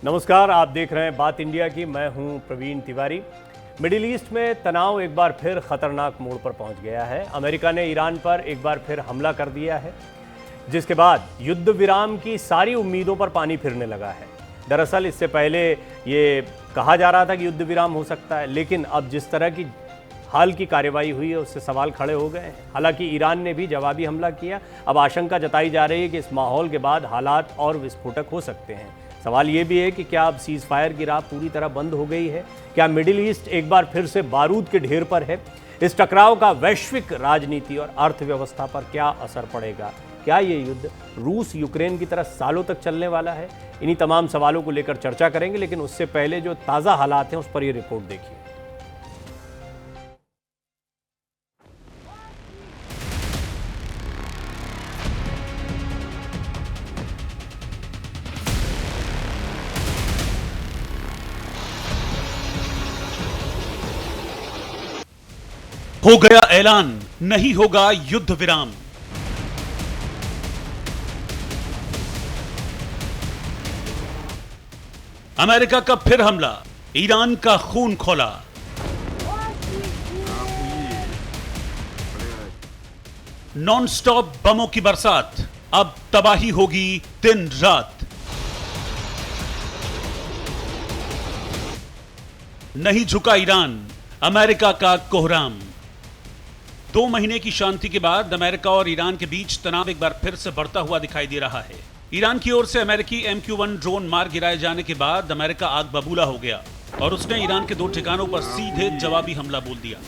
नमस्कार, आप देख रहे हैं बात इंडिया की। मैं हूं प्रवीण तिवारी। मिडिल ईस्ट में तनाव एक बार फिर खतरनाक मोड़ पर पहुंच गया है। अमेरिका ने ईरान पर एक बार फिर हमला कर दिया है, जिसके बाद युद्ध विराम की सारी उम्मीदों पर पानी फिरने लगा है। दरअसल इससे पहले ये कहा जा रहा था कि युद्ध विराम हो सकता है, लेकिन अब जिस तरह की हाल की कार्रवाई हुई है उससे सवाल खड़े हो गए हैं। हालांकि ईरान ने भी जवाबी हमला किया। अब आशंका जताई जा रही है कि इस माहौल के बाद हालात और विस्फोटक हो सकते हैं। सवाल ये भी है कि क्या अब सीज फायर की राह पूरी तरह बंद हो गई है? क्या मिडिल ईस्ट एक बार फिर से बारूद के ढेर पर है? इस टकराव का वैश्विक राजनीति और अर्थव्यवस्था पर क्या असर पड़ेगा? क्या ये युद्ध रूस यूक्रेन की तरह सालों तक चलने वाला है? इन्हीं तमाम सवालों को लेकर चर्चा करेंगे, लेकिन उससे पहले जो ताज़ा हालात हैं उस पर ये रिपोर्ट देखिए। हो गया ऐलान, नहीं होगा युद्ध विराम। अमेरिका का फिर हमला, ईरान का खून खौला। नॉन स्टॉप बमों की बरसात, अब तबाही होगी दिन रात। नहीं झुका ईरान, अमेरिका का कोहराम। 2 महीने की शांति के बाद अमेरिका और ईरान के बीच तनाव एक बार फिर से बढ़ता हुआ दिखाई दे रहा है। ईरान की ओर से अमेरिकी MQ-1 ड्रोन मार गिराए जाने के बाद अमेरिका आग बबूला हो गया और उसने ईरान के 2 ठिकानों पर सीधे जवाबी हमला बोल दिया।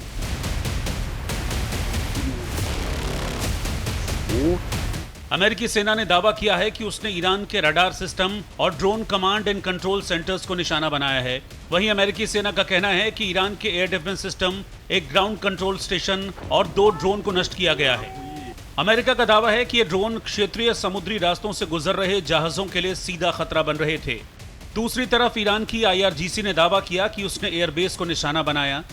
अमेरिकी सेना ने दावा किया है कि उसने ईरान के रडार सिस्टम और drone command and control centres को निशाना बनाया है। वहीं अमेरिकी सेना का कहना है कि ईरान के एयर डिफेंस सिस्टम, एक ग्राउंड कंट्रोल स्टेशन और 2 ड्रोन को नष्ट किया गया है। अमेरिका का दावा है कि ये ड्रोन क्षेत्रीय समुद्री रास्तों से गुजर रहे जहाजों के लिए सीधा खतरा बन रहे थे। दूसरी तरफ ईरान की IRGC ने दावा किया कि उसने एयरबेस को निशाना बनाया,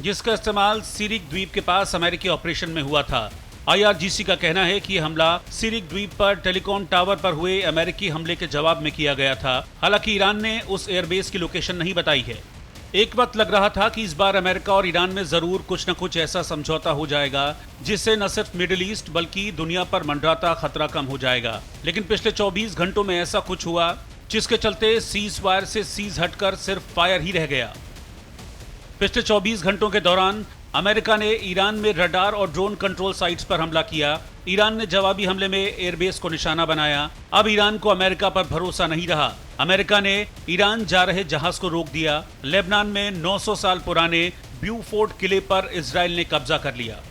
जिसका इस्तेमाल सिरिक द्वीप के पास अमेरिकी ऑपरेशन में हुआ था। IRGC का कहना है कि हमला सिरिक द्वीप पर टेलीकॉम टावर पर हुए अमेरिकी हमले के जवाब में किया गया था। हालांकि ईरान ने उस एयरबेस की लोकेशन नहीं बताई है। एक वक्त लग रहा था कि इस बार अमेरिका और ईरान में जरूर कुछ न कुछ ऐसा समझौता हो जाएगा जिससे न सिर्फ मिडिल ईस्ट बल्कि दुनिया पर मंडराता खतरा कम हो जाएगा। लेकिन पिछले 24 घंटों में ऐसा कुछ हुआ जिसके चलते सीज फायर से सीज हटकर सिर्फ फायर ही रह गया। पिछले 24 घंटों के दौरान अमेरिका ने ईरान में रडार और ड्रोन कंट्रोल साइट्स पर हमला किया। ईरान ने जवाबी हमले में एयरबेस को निशाना बनाया। अब ईरान को अमेरिका पर भरोसा नहीं रहा। अमेरिका ने ईरान जा रहे जहाज को रोक दिया। लेबनान में 900 साल पुराने ब्यूफोर्ट किले पर इजराइल ने कब्जा कर लिया।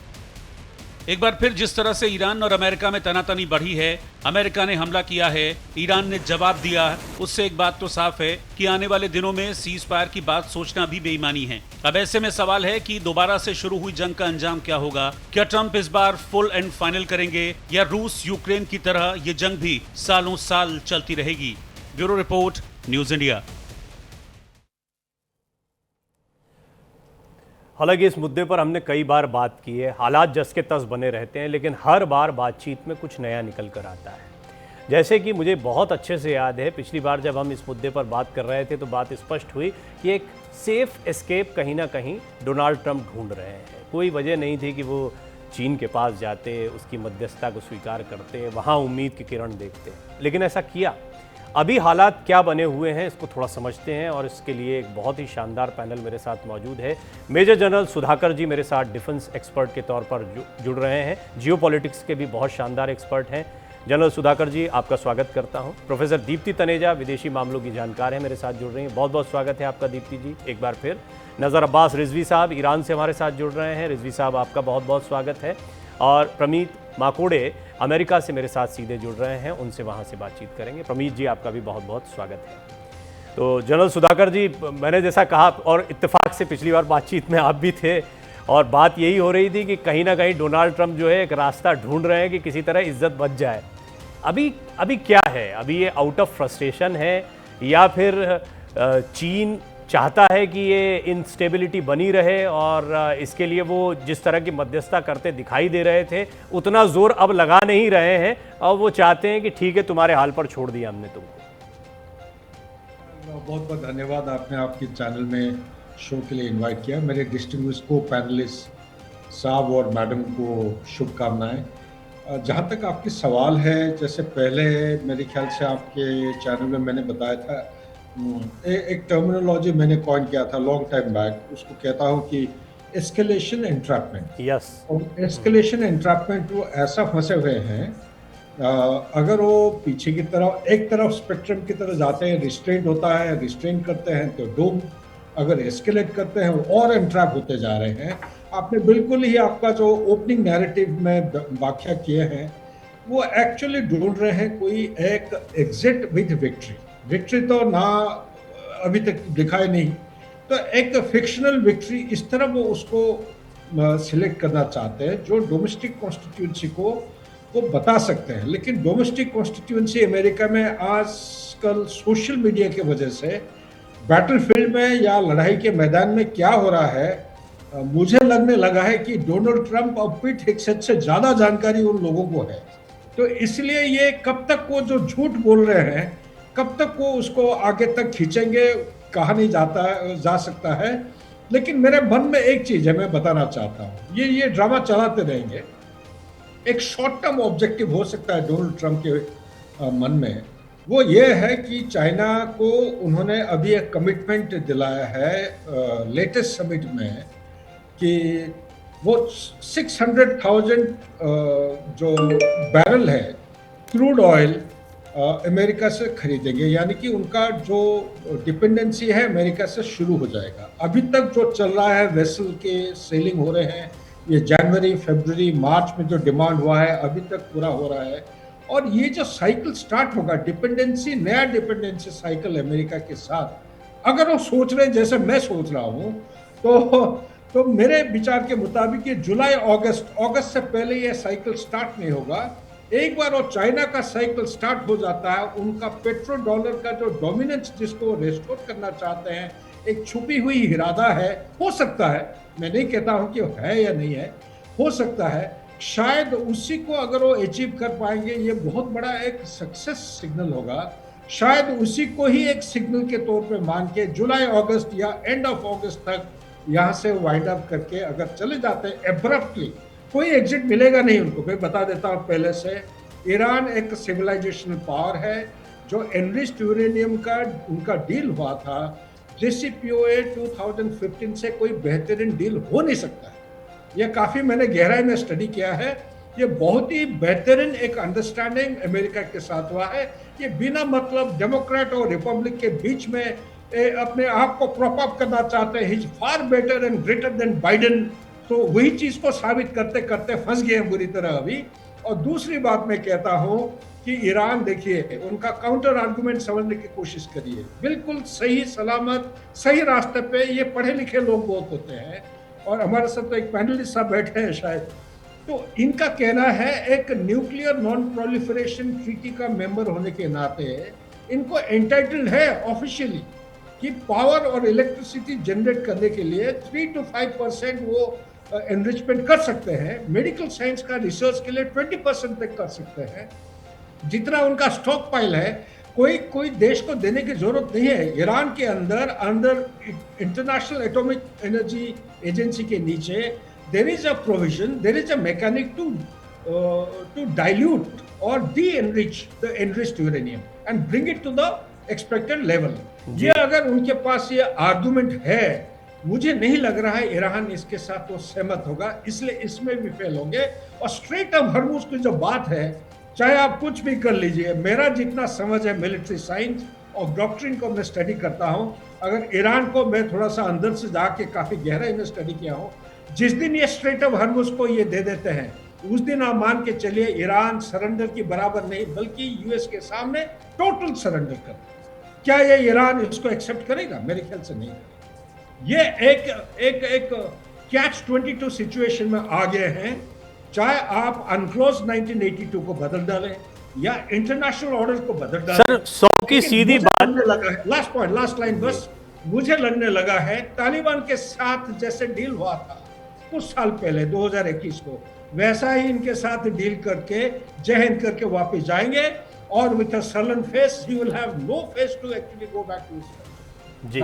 एक बार फिर जिस तरह से ईरान और अमेरिका में तनातनी बढ़ी है, अमेरिका ने हमला किया है, ईरान ने जवाब दिया, उससे एक बात तो साफ है कि आने वाले दिनों में सीज फायर की बात सोचना भी बेईमानी है। अब ऐसे में सवाल है कि दोबारा से शुरू हुई जंग का अंजाम क्या होगा? क्या ट्रंप इस बार फुल एंड फाइनल करेंगे या रूस यूक्रेन की तरह ये जंग भी सालों साल चलती रहेगी? Bureau report, news India. हालांकि इस मुद्दे पर हमने कई बार बात की है। हालात जस के तस बने रहते हैं, लेकिन हर बार बातचीत में कुछ नया निकल कर आता है। जैसे कि मुझे बहुत अच्छे से याद है, पिछली बार जब हम इस मुद्दे पर बात कर रहे थे तो बात स्पष्ट हुई कि एक सेफ एस्केप कहीं ना कहीं डोनाल्ड ट्रंप ढूंढ रहे हैं। कोई वजह नहीं थी कि वो चीन के पास जाते, उसकी मध्यस्थता को स्वीकार करते, वहाँ उम्मीद की किरण देखते, लेकिन ऐसा किया। अभी हालात क्या बने हुए हैं इसको थोड़ा समझते हैं, और इसके लिए एक बहुत ही शानदार पैनल मेरे साथ मौजूद है। मेजर जनरल सुधाकर जी मेरे साथ डिफेंस एक्सपर्ट के तौर पर जुड़ रहे हैं। जियोपॉलिटिक्स के भी बहुत शानदार एक्सपर्ट हैं। जनरल सुधाकर जी, आपका स्वागत करता हूं। प्रोफेसर दीप्ति तनेजा विदेशी मामलों की जानकार हैं, मेरे साथ जुड़ रही हैं। बहुत बहुत स्वागत है आपका दीप्ति जी एक बार फिर। नज़र अब्बास रिजवी साहब ईरान से हमारे साथ जुड़ रहे हैं। रिजवी साहब, आपका बहुत बहुत स्वागत है। और प्रमीत माकोड़े अमेरिका से मेरे साथ सीधे जुड़ रहे हैं, उनसे वहाँ से बातचीत करेंगे। प्रमीत जी, आपका भी बहुत बहुत स्वागत है। तो जनरल सुधाकर जी, मैंने जैसा कहा, और इत्तेफाक से पिछली बार बातचीत में आप भी थे, और बात यही हो रही थी कि कहीं ना कहीं डोनाल्ड ट्रंप जो है एक रास्ता ढूंढ रहे हैं कि किसी तरह इज्जत बच जाए। अभी क्या है? अभी ये आउट ऑफ फ्रस्ट्रेशन है या फिर चीन चाहता है कि ये इंस्टेबिलिटी बनी रहे और इसके लिए वो जिस तरह की मध्यस्थता करते दिखाई दे रहे थे उतना जोर अब लगा नहीं रहे हैं और वो चाहते हैं कि ठीक है तुम्हारे हाल पर छोड़ दिया हमने तुमको। बहुत बहुत धन्यवाद, आपने आपके चैनल में शो के लिए इनवाइट किया। मेरे डिस्टिंग्विश्ड को पैनलिस्ट साहब और मैडम को शुभकामनाएं। जहाँ तक आपकी सवाल है, जैसे पहले मेरे ख्याल से आपके चैनल में मैंने बताया था, एक टर्मिनोलॉजी मैंने कॉइन किया था लॉन्ग टाइम बैक, उसको कहता हूँ कि एस्केलेशन एंट्रैपमेंट। यस। और एस्केलेशन एंट्रैपमेंट वो ऐसा फंसे हुए हैं, अगर वो पीछे की तरफ एक तरफ स्पेक्ट्रम की तरफ जाते हैं, रिस्ट्रेंट होता है, रिस्ट्रेंट करते हैं तो डूम, अगर एस्केलेट करते हैं और एंट्रैप होते जा रहे हैं। आपने बिल्कुल ही आपका जो ओपनिंग नैरेटिव में व्याख्या किए हैं वो एक्चुअली ढूंढ रहे हैं कोई एक एग्जिट विद विक्ट्री। विक्ट्री तो ना अभी तक दिखाई नहीं, तो एक फिक्शनल विक्ट्री इस तरह वो उसको सिलेक्ट करना चाहते हैं जो डोमेस्टिक कॉन्स्टिट्यूंसी को वो बता सकते हैं। लेकिन डोमेस्टिक कॉन्स्टिट्यूंसी अमेरिका में आजकल सोशल मीडिया की वजह से बैटलफील्ड में या लड़ाई के मैदान में क्या हो रहा है, मुझे लगने लगा है कि डोनाल्ड ट्रंप और पीट हेग्सेट से ज़्यादा जानकारी उन लोगों को है। तो इसलिए ये कब तक वो जो झूठ बोल रहे हैं, कब तक वो उसको आगे तक खींचेंगे, कहा नहीं जा सकता है। लेकिन मेरे मन में एक चीज़ है, मैं बताना चाहता हूँ, ये ड्रामा चलाते रहेंगे। एक शॉर्ट टर्म ऑब्जेक्टिव हो सकता है डोनाल्ड ट्रंप के मन में, वो ये है कि चाइना को उन्होंने अभी एक कमिटमेंट दिलाया है लेटेस्ट समिट में कि वो 600,000 जो बैरल है क्रूड ऑयल अमेरिका से खरीदेंगे, यानी कि उनका जो डिपेंडेंसी है अमेरिका से शुरू हो जाएगा। अभी तक जो चल रहा है, वेसल के सेलिंग हो रहे हैं, ये जनवरी, फरवरी, मार्च में जो डिमांड हुआ है अभी तक पूरा हो रहा है। और ये जो साइकिल स्टार्ट होगा डिपेंडेंसी, नया डिपेंडेंसी साइकिल अमेरिका के साथ, अगर वो सोच रहे हैं जैसे मैं सोच रहा हूँ तो मेरे विचार के मुताबिक ये जुलाई अगस्त से पहले ये साइकिल स्टार्ट नहीं होगा। एक बार वो चाइना का साइकिल स्टार्ट हो जाता है, उनका पेट्रो डॉलर का जो डोमिनेंस जिसको रेस्टोर करना चाहते हैं, एक छुपी हुई इरादा है, हो सकता है, मैं नहीं कहता हूं कि है या नहीं है, हो सकता है, शायद उसी को अगर वो अचीव कर पाएंगे ये बहुत बड़ा एक सक्सेस सिग्नल होगा। शायद उसी को ही एक सिग्नल के तौर पे मान के जुलाई अगस्त या एंड ऑफ अगस्त तक यहाँ से वाइंड अप करके अगर चले जाते हैं एब्रप्टली, कोई एग्जिट मिलेगा नहीं उनको। मैं बता देता हूँ पहले से, ईरान एक सिविलाइजेशनल पावर है। जो एनरिच्ड यूरेनियम का उनका डील हुआ था JCPOA 2015 से कोई बेहतरीन डील हो नहीं सकता है। यह काफ़ी मैंने गहराई में स्टडी किया है। ये बहुत ही बेहतरीन एक अंडरस्टैंडिंग अमेरिका के साथ हुआ है। ये बिना मतलब डेमोक्रेट और रिपब्लिक के बीच में अपने आप को प्रॉप अप करना चाहते हैं। He is far better and greater than Biden. तो वही चीज को साबित करते करते फंस गए हैं बुरी तरह अभी। और दूसरी बात मैं कहता हूं कि ईरान, देखिए, उनका काउंटर आर्गुमेंट समझने की कोशिश करिए। बिल्कुल सही सलामत सही रास्ते पे ये पढ़े लिखे लोग बहुत होते हैं, और हमारे साथ तो एक पैनलिस्ट साहब बैठे हैं शायद, तो इनका कहना है एक न्यूक्लियर नॉन प्रोलिफरेशन ट्रीटी का मेंबर होने के नाते इनको एंटाइटल्ड है ऑफिशियली कि पावर और इलेक्ट्रिसिटी जनरेट करने के लिए 3 to 5% वो एनरिचमेंट कर सकते हैं। मेडिकल साइंस का रिसर्च के लिए 20% तक कर सकते हैं। जितना उनका स्टॉक पाइल है कोई देश को देने की जरूरत नहीं है। ईरान के अंदर इंटरनेशनल एटॉमिक एनर्जी एजेंसी के नीचे there is a provision, there is a mechanic to dilute or de enrich the enriched uranium and bring it to the expected level. ये अगर उनके पास ये आर्गुमेंट है, मुझे नहीं लग रहा है ईरान इसके साथ तो सहमत होगा, इसलिए इसमें भी फेल होंगे। और स्ट्रेट ऑफ हॉर्मुज़ की जो बात है, चाहे आप कुछ भी कर लीजिए, मेरा जितना समझ है मिलिट्री साइंस और डॉक्ट्रिन को मैं स्टडी करता हूं, अगर ईरान को मैं थोड़ा सा अंदर से जाके काफी गहराई में स्टडी किया हूं, जिस दिन ये स्ट्रेट ऑफ हॉर्मुज़ को ये दे देते हैं, उस दिन आप मान के चलिए ईरान सरेंडर की बराबर नहीं बल्कि यूएस के सामने टोटल सरेंडर कर। क्या ये ईरान इसको एक्सेप्ट करेगा? मेरे ख्याल से नहीं। ये एक कैच 22 सिचुएशन में आ गए हैं। चाहे आप अनक्लोज 1982 को बदल डालें या इंटरनेशनल ऑर्डर को बदल डालें। सर 100 की सीधी बात। लास्ट पॉइंट, लास्ट लाइन बस। मुझे लगने लगा है तालिबान के साथ जैसे डील हुआ था कुछ साल पहले 2021 को, वैसा ही इनके साथ डील करके जय हिंद करके वापस जाएंगे और with a sullen face he will have no face to actually go back to. जी,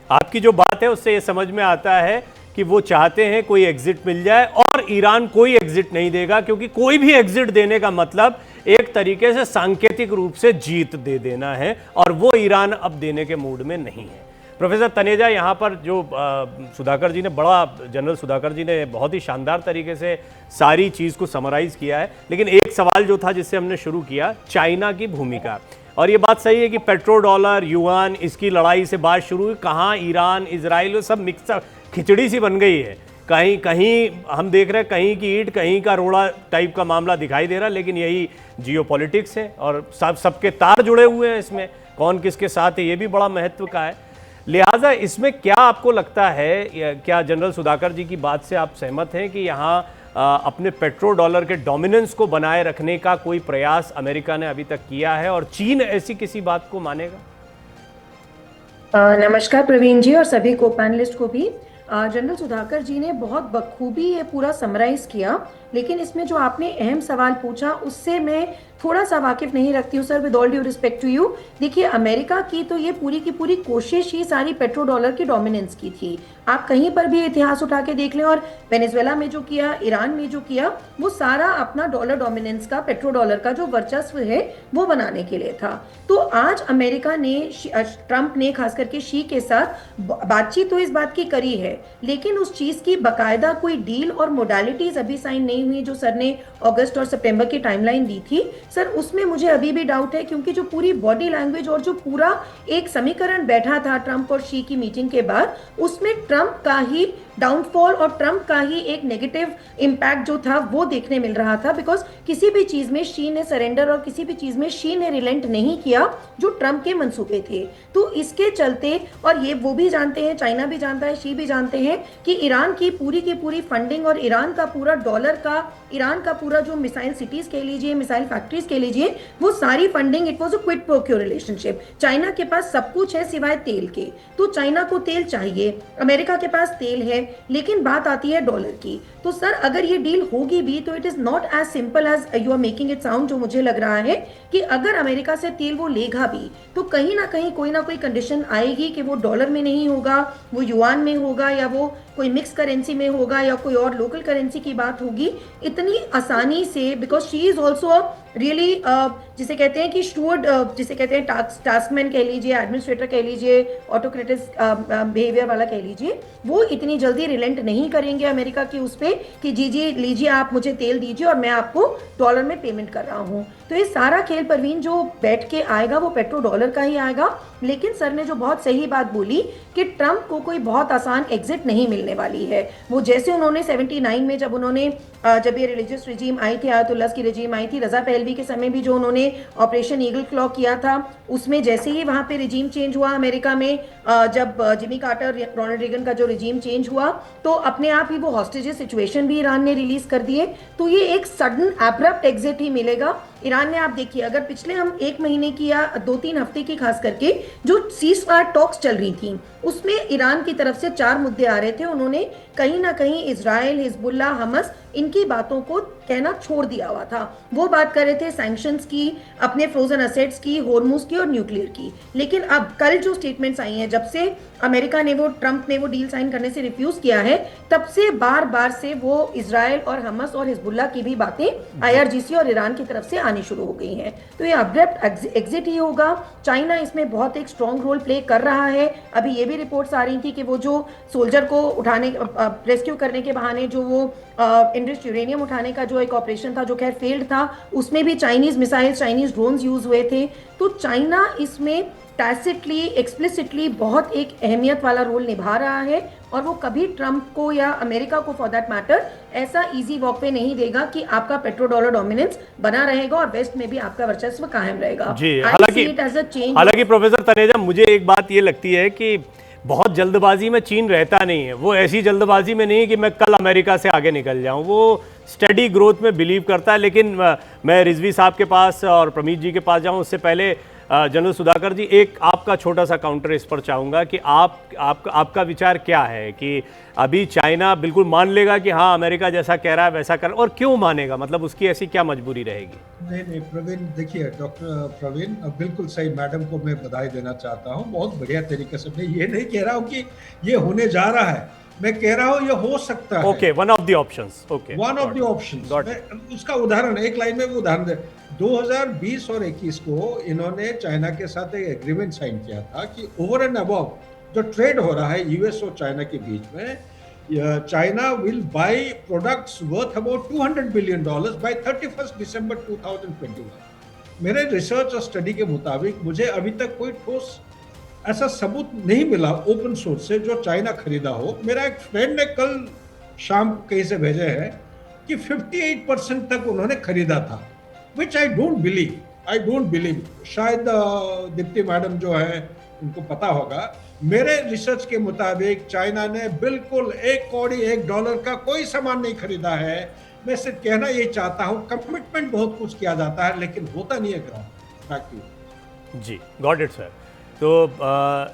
आपकी जो बात है उससे ये समझ में आता है कि वो चाहते हैं कोई एग्जिट मिल जाए, और ईरान कोई एग्जिट नहीं देगा, क्योंकि कोई भी एग्जिट देने का मतलब एक तरीके से सांकेतिक रूप से जीत दे देना है, और वो ईरान अब देने के मूड में नहीं है। प्रोफेसर तनेजा, यहाँ पर जो सुधाकर जी ने जनरल सुधाकर जी ने बहुत ही शानदार तरीके से सारी चीज़ को समराइज किया है, लेकिन एक सवाल जो था जिससे हमने शुरू किया, चाइना की भूमिका, और ये बात सही है कि पेट्रो डॉलर युआन इसकी लड़ाई से बात शुरू हुई, कहाँ ईरान इजराइल वो सब मिक्स खिचड़ी सी बन गई है, कहीं कहीं हम देख रहे हैं कहीं की ईंट कहीं का रोड़ा टाइप का मामला दिखाई दे रहा है, लेकिन यही जियोपॉलिटिक्स है और सबके तार जुड़े हुए हैं इसमें, कौन किसके साथ है ये भी बड़ा महत्व का है। लिहाजा इसमें क्या आपको लगता है, क्या जनरल सुधाकर जी की बात से आप सहमत हैं कि यहाँ अपने पेट्रो डॉलर के डोमिनेंस को बनाए रखने का कोई प्रयास अमेरिका ने अभी तक किया है, और चीन ऐसी किसी बात को मानेगा? नमस्कार प्रवीण जी और सभी को पैनलिस्ट को भी। जनरल सुधाकर जी ने बहुत बखूबी ये पूरा समराइज किया, लेकिन इसमें जो आपने अहम सवाल पूछा उससे मैं थोड़ा सा वाकिफ नहीं रखती हूँ sir, with all due respect to you. देखिए, अमेरिका की तो ये पूरी की पूरी कोशिश ही सारी पेट्रो डॉलर की डोमिनेंस की थी। आप कहीं पर भी इतिहास उठा के देख लें, और वेनेजुएला में जो किया, ईरान में जो किया, वो सारा अपना डॉलर डोमिनेंस का, पेट्रो डॉलर का जो वर्चस्व है वो बनाने के लिए था। तो आज अमेरिका ने, ट्रंप ने खास करके शी के साथ बातचीत तो इस बात की करी है, लेकिन उस चीज की बाकायदा कोई डील और मोडालिटीज अभी साइन नहीं हुई जो सर ने अगस्त और सितंबर की टाइमलाइन दी थी। सर, उसमें मुझे अभी भी डाउट है, क्योंकि जो पूरी बॉडी लैंग्वेज और जो पूरा एक समीकरण बैठा था ट्रंप और शी की मीटिंग के बाद, उसमें ट्रंप का ही डाउनफॉल और ट्रंप का ही एक नेगेटिव इंपैक्ट जो था वो देखने मिल रहा था, बिकॉज किसी भी चीज में शी ने सरेंडर और किसी भी चीज में शी ने रिलेंट नहीं किया जो ट्रंप के मंसूबे थे। तो इसके चलते, और ये वो भी जानते हैं, चाइना भी जानता है, शी भी जानते हैं कि ईरान की पूरी फंडिंग और ईरान का पूरा डॉलर का, ईरान का पूरा जो मिसाइल सिटीज कह लीजिए, मिसाइल फैक्ट्रीज कह लीजिए, वो सारी funding it was a quid pro क्यो रिलेशनशिप। चाइना के पास सब कुछ है सिवाय तेल के, तो चाइना को तेल चाहिए, अमेरिका के पास तेल है, लेकिन बात आती है डॉलर की। तो सर, अगर ये डील होगी भी तो it is not as simple as you are making it sound. जो मुझे लग रहा है कि अगर अमेरिका से तेल वो लेगा भी तो कहीं ना कहीं कोई ना कोई कंडीशन आएगी कि वो डॉलर में नहीं होगा, वो युआन में होगा, या वो कोई मिक्स करेंसी में होगा, या कोई और लोकल करेंसी की बात होगी। इतनी आसानी से, because she is also really, जिसे कहते हैं कि स्टूअर्ड, जिसे कहते हैं टास्कमैन कह लीजिए, एडमिनिस्ट्रेटर कह लीजिए, ऑटोक्रेटिक बिहेवियर वाला कह लीजिए, वो इतनी जल्दी रिलेंट नहीं करेंगे अमेरिका की उस पर कि जी लीजिए, आप मुझे तेल दीजिए और मैं आपको डॉलर में पेमेंट कर रहा हूँ। तो ये सारा खेल परवीन जो बैठ के आएगा वो पेट्रो डॉलर का ही आएगा। लेकिन सर ने जो बहुत सही बात बोली कि ट्रंप को कोई बहुत आसान एग्जिट नहीं मिलने वाली है। वो जैसे उन्होंने 79 में जब ये रिलीजियस रिजीम आई थी, आयतुल्लाह की रिजीम आई थी, रजा पहलवी के समय भी जो उन्होंने ऑपरेशन ईगल क्लॉ किया था, उसमें जैसे ही वहां पे रिजीम चेंज हुआ अमेरिका में, जब जिमी कार्टर, रोनाल्ड रेगन का जो रिजीम चेंज हुआ, तो अपने आप ही वो हॉस्टेजेस सिचुएशन भी ईरान ने रिलीज कर दिए। तो ये एक सडन एब्रप्ट एग्जिट ही मिलेगा ईरान ने। आप देखिए, अगर पिछले हम 1 महीने की या 2-3 हफ्ते की खास करके जो सीज फायर टॉक्स चल रही थी, उसमें ईरान की तरफ से 4 मुद्दे आ रहे थे। उन्होंने कहीं ना कहीं इजराइल, हिजबुल्ला, हमस, इनकी बातों को कहना छोड़ दिया हुआ था। वो बात कर रहे थे सैंक्शंस की, अपने फ्रोजन असेट्स की, होर्मुज की और न्यूक्लियर की। लेकिन अब कल जो स्टेटमेंट्स आई हैं, जब से अमेरिका ने, वो ट्रंप ने वो डील साइन करने से रिफ्यूज किया है, तब से बार बार से वो इजराइल और हमस और हिजबुल्ला की भी बातें IRGC और ईरान की तरफ से आनी शुरू हो गई हैं। तो ये अब्रप्ट एग्जिट ही होगा। चाइना इसमें बहुत एक स्ट्रॉन्ग रोल प्ले कर रहा है। अभी ये भी रिपोर्ट्स आ रही थी कि वो जो सोल्जर को उठाने, रेस्क्यू करने के बहाने जो वो एनरिच्ड यूरेनियम उठाने का जो एक ऑपरेशन था, जो खैर फेल्ड था, उसमें भी Chinese missiles, Chinese drones use हुए थे। तो चाइना इसमें टैसिटली, एक्सप्लिसिटली बहुत एक अहमियत वाला रोल निभा रहा है, और वो कभी ट्रंप को या अमेरिका को फॉर दैट मैटर ऐसा इजी वॉकवे नहीं देगा कि आपका पेट्रो डॉलर डोमिनेंस बना रहेगा और वेस्ट में भी आपका वर्चस्व कायम रहेगा। जी, हालांकि प्रोफेसर तनेजा, मुझे एक बात ये लगती है कि बहुत जल्दबाजी में चीन रहता नहीं है। वो ऐसी जल्दबाजी में नहीं कि मैं कल अमेरिका से आगे निकल जाऊं, वो स्टडी ग्रोथ में बिलीव करता है। लेकिन मैं रिजवी साहब के पास और प्रमीत जी के पास जाऊं उससे पहले जनरल सुधाकर जी, एक आपका छोटा सा काउंटर इस पर चाहूँगा कि आपका विचार क्या है कि अभी चाइना बिल्कुल मान लेगा कि हाँ अमेरिका जैसा कह रहा है वैसा कर, और क्यों मानेगा, मतलब उसकी ऐसी क्या मजबूरी रहेगी? नहीं प्रवीण, देखिए डॉक्टर प्रवीण, बिल्कुल सही, मैडम को मैं बधाई देना चाहता हूँ, बहुत बढ़िया तरीके से। मैं ये नहीं कह रहा हूँ कि ये होने जा रहा है, मैं कह रहा हूँ ये हो सकता है। Okay, one of the options. Okay, one of the options. उसका उदाहरण एक लाइन में भी उदाहरण दे। 2020 और 21 को इन्होंने चाइना के साथ एक एग्रीमेंट साइन किया था कि ओवर एंड अबव जो ट्रेड हो रहा है यूएस और चाइना के बीच में, China will by products worth about $200 billion bye 31 दिसंबर 2021। मेरे रिसर्च और स्टडी के मुताबिक मुझे अभी तक कोई ठोस ऐसा सबूत नहीं मिला ओपन सोर्स से जो चाइना खरीदा हो। मेरा एक फ्रेंड ने कल शाम कहीं से भेजे हैं कि 58% तक उन्होंने खरीदा था, विच आई डोंट बिलीव। शायद दीप्ति मैडम जो है उनको पता होगा। मेरे रिसर्च के मुताबिक चाइना ने बिल्कुल $1 करोड़ का कोई सामान नहीं खरीदा है। मैं सिर्फ कहना ये चाहता हूँ, कमिटमेंट बहुत कुछ किया जाता है लेकिन होता नहीं है ground. Thank you ji, got it sir. तो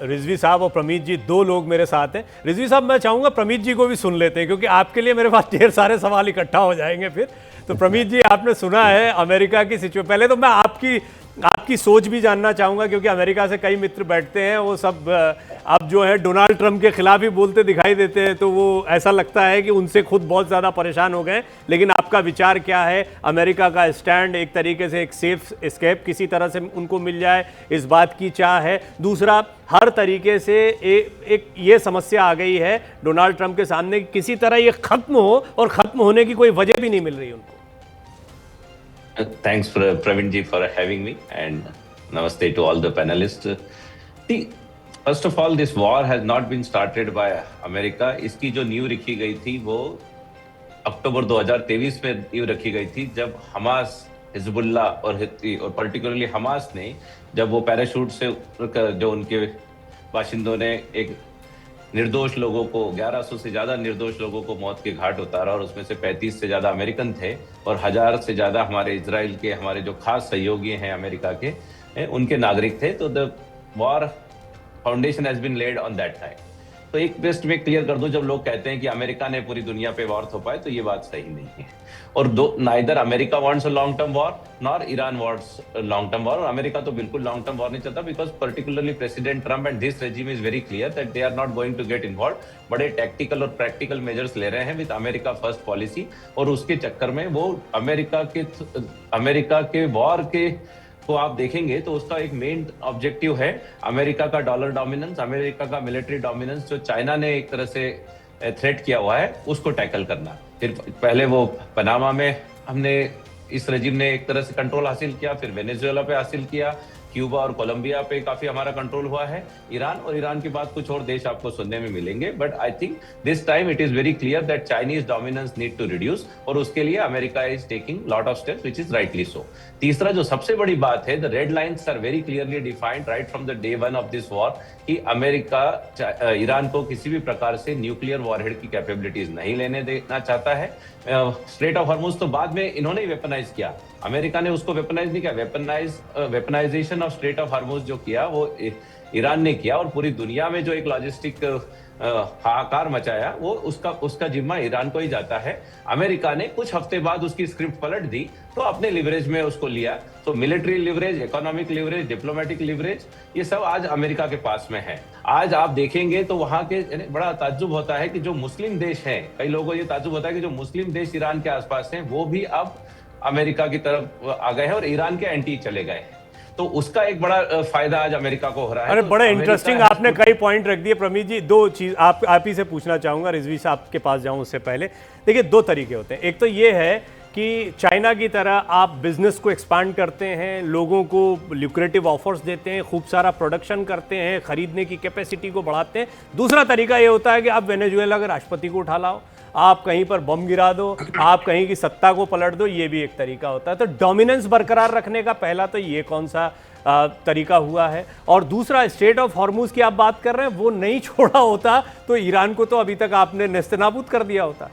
रिजवी साहब और प्रमीत जी, दो लोग मेरे साथ हैं। रिजवी साहब, मैं चाहूँगा प्रमीत जी को भी सुन लेते हैं क्योंकि आपके लिए मेरे पास ढेर सारे सवाल इकट्ठा हो जाएंगे फिर। तो प्रमीत जी, आपने सुना है अमेरिका की सिचुएशन, पहले तो मैं आपकी सोच भी जानना चाहूँगा क्योंकि अमेरिका से कई मित्र बैठते हैं, वो सब अब जो है डोनाल्ड ट्रंप के खिलाफ ही बोलते दिखाई देते हैं, तो वो ऐसा लगता है कि उनसे खुद बहुत ज़्यादा परेशान हो गए। लेकिन आपका विचार क्या है? अमेरिका का स्टैंड एक तरीके से एक सेफ एस्केप किसी तरह से उनको मिल जाए, इस बात की चाह है। दूसरा, हर तरीके से एक ये समस्या आ गई है डोनाल्ड ट्रंप के सामने, किसी तरह ये खत्म हो, और खत्म होने की कोई वजह भी नहीं मिल रही उनको। Thanks, Praveen ji, for having me, and namaste to all the panelists. See, first of all, this war has not been started by America. इसकी जो नींव रखी गई थी वो अक्टूबर 2023 में नींव रखी गई थी, जब हमास, हिजबुल्ला और पर्टिकुलरली हमास ने जब वो पैराशूट से जो उनके बाशिंदों ने एक निर्दोष लोगों को, 1100 से ज्यादा निर्दोष लोगों को मौत के घाट उतारा, और उसमें से 35 से ज्यादा अमेरिकन थे और 1000 से ज्यादा हमारे इजराइल के, हमारे जो खास सहयोगी हैं अमेरिका के, उनके नागरिक थे। तो the war foundation has been laid on that time. तो एक बेस्ट में क्लियर कर दूं, जब लोग कहते हैं कि अमेरिका ने पूरी दुनिया पे वॉर थोपाए, तो ये बात सही नहीं है। और neither America wants a long term war nor Iran wants long term war. और अमेरिका तो बिल्कुल लॉन्ग टर्म वॉर नहीं चाहता, because particularly president Trump and this regime is very clear that they are not going to get involve. बड़े tactical और practical measures ले रहे हैं विद अमेरिका फर्स्ट पॉलिसी, और उसके चक्कर में वो अमेरिका के वॉर के को आप देखेंगे तो उसका एक मेन ऑब्जेक्टिव है अमेरिका का डॉलर डोमिनेंस, अमेरिका का मिलिट्री डोमिनेंस, जो चाइना ने एक तरह से थ्रेट किया हुआ है, उसको टैकल करना। फिर पहले वो पनामा में हमने इस रेजिम ने एक तरह से कंट्रोल हासिल किया, फिर वेनेजुएला पे हासिल किया, क्यूबा और कोलंबिया पे काफी हमारा कंट्रोल हुआ है, ईरान के बाद कुछ और देश आपको सुनने में मिलेंगे। But I think this time it is very clear that Chinese dominance need to reduce, और उसके लिए America is taking lot of steps which is rightly so. तीसरा जो सबसे बड़ी बात है, the red lines are very clearly defined right from the day one of this war, कि अमेरिका ईरान को किसी भी प्रकार से न्यूक्लियर वॉरहेड की कैपेबिलिटीज नहीं लेने देना चाहता है। स्ट्रेट ऑफ हॉर्मुज तो बाद में इन्होंने ही वेपनाइज किया, अमेरिका ने उसको वेपनाइज नहीं किया। Weaponisation of straight of Hormuz जो किया वो ईरान ने किया, और पूरी दुनिया में जो एक लॉजिस्टिक हाहाकार मचाया वो उसका जिम्मा ईरान को ही जाता है। अमेरिका ने कुछ हफ्ते बाद उसकी स्क्रिप्ट पलट दी, तो अपने लिवरेज में उसको लिया। तो military leverage, economic leverage, diplomatic leverage, ये सब आज अमेरिका के पास में है। आज आप देखेंगे तो वहां के बड़ा ताज्जुब होता है कि जो मुस्लिम देश हैं, कई लोगों को ये ताज्जुब होता है कि जो मुस्लिम देश ईरान के आसपास हैं वो भी अब अमेरिका की तरफ आ गए हैं और ईरान के एंटी चले गए हैं। तो उसका एक बड़ा फायदा आज अमेरिका को हो रहा है। अरे तो बड़ा इंटरेस्टिंग, आपने कई पॉइंट रख दिए। प्रमीत जी, दो चीज आप ही से पूछना चाहूंगा, रिजवी साहब के पास जाऊं उससे पहले। देखिए, दो तरीके होते हैं। एक तो ये है कि चाइना की तरह आप बिजनेस को एक्सपांड करते हैं, लोगों को ल्यूक्रेटिव ऑफर्स देते हैं, खूब सारा प्रोडक्शन करते हैं, खरीदने की कैपेसिटी को बढ़ाते हैं। दूसरा तरीका ये होता है कि आप वेनेजुएला के राष्ट्रपति को उठा लाओ, आप कहीं पर बम गिरा दो, आप कहीं की सत्ता को पलट दो, ये भी एक तरीका होता है। तो डोमिनेंस बरकरार रखने का पहला तो ये कौन सा तरीका हुआ है? और दूसरा, स्ट्रेट ऑफ हॉर्मुज की आप बात कर रहे हैं, वो नहीं छोड़ा होता तो ईरान को तो अभी तक आपने नेस्तनाबूद कर दिया होता।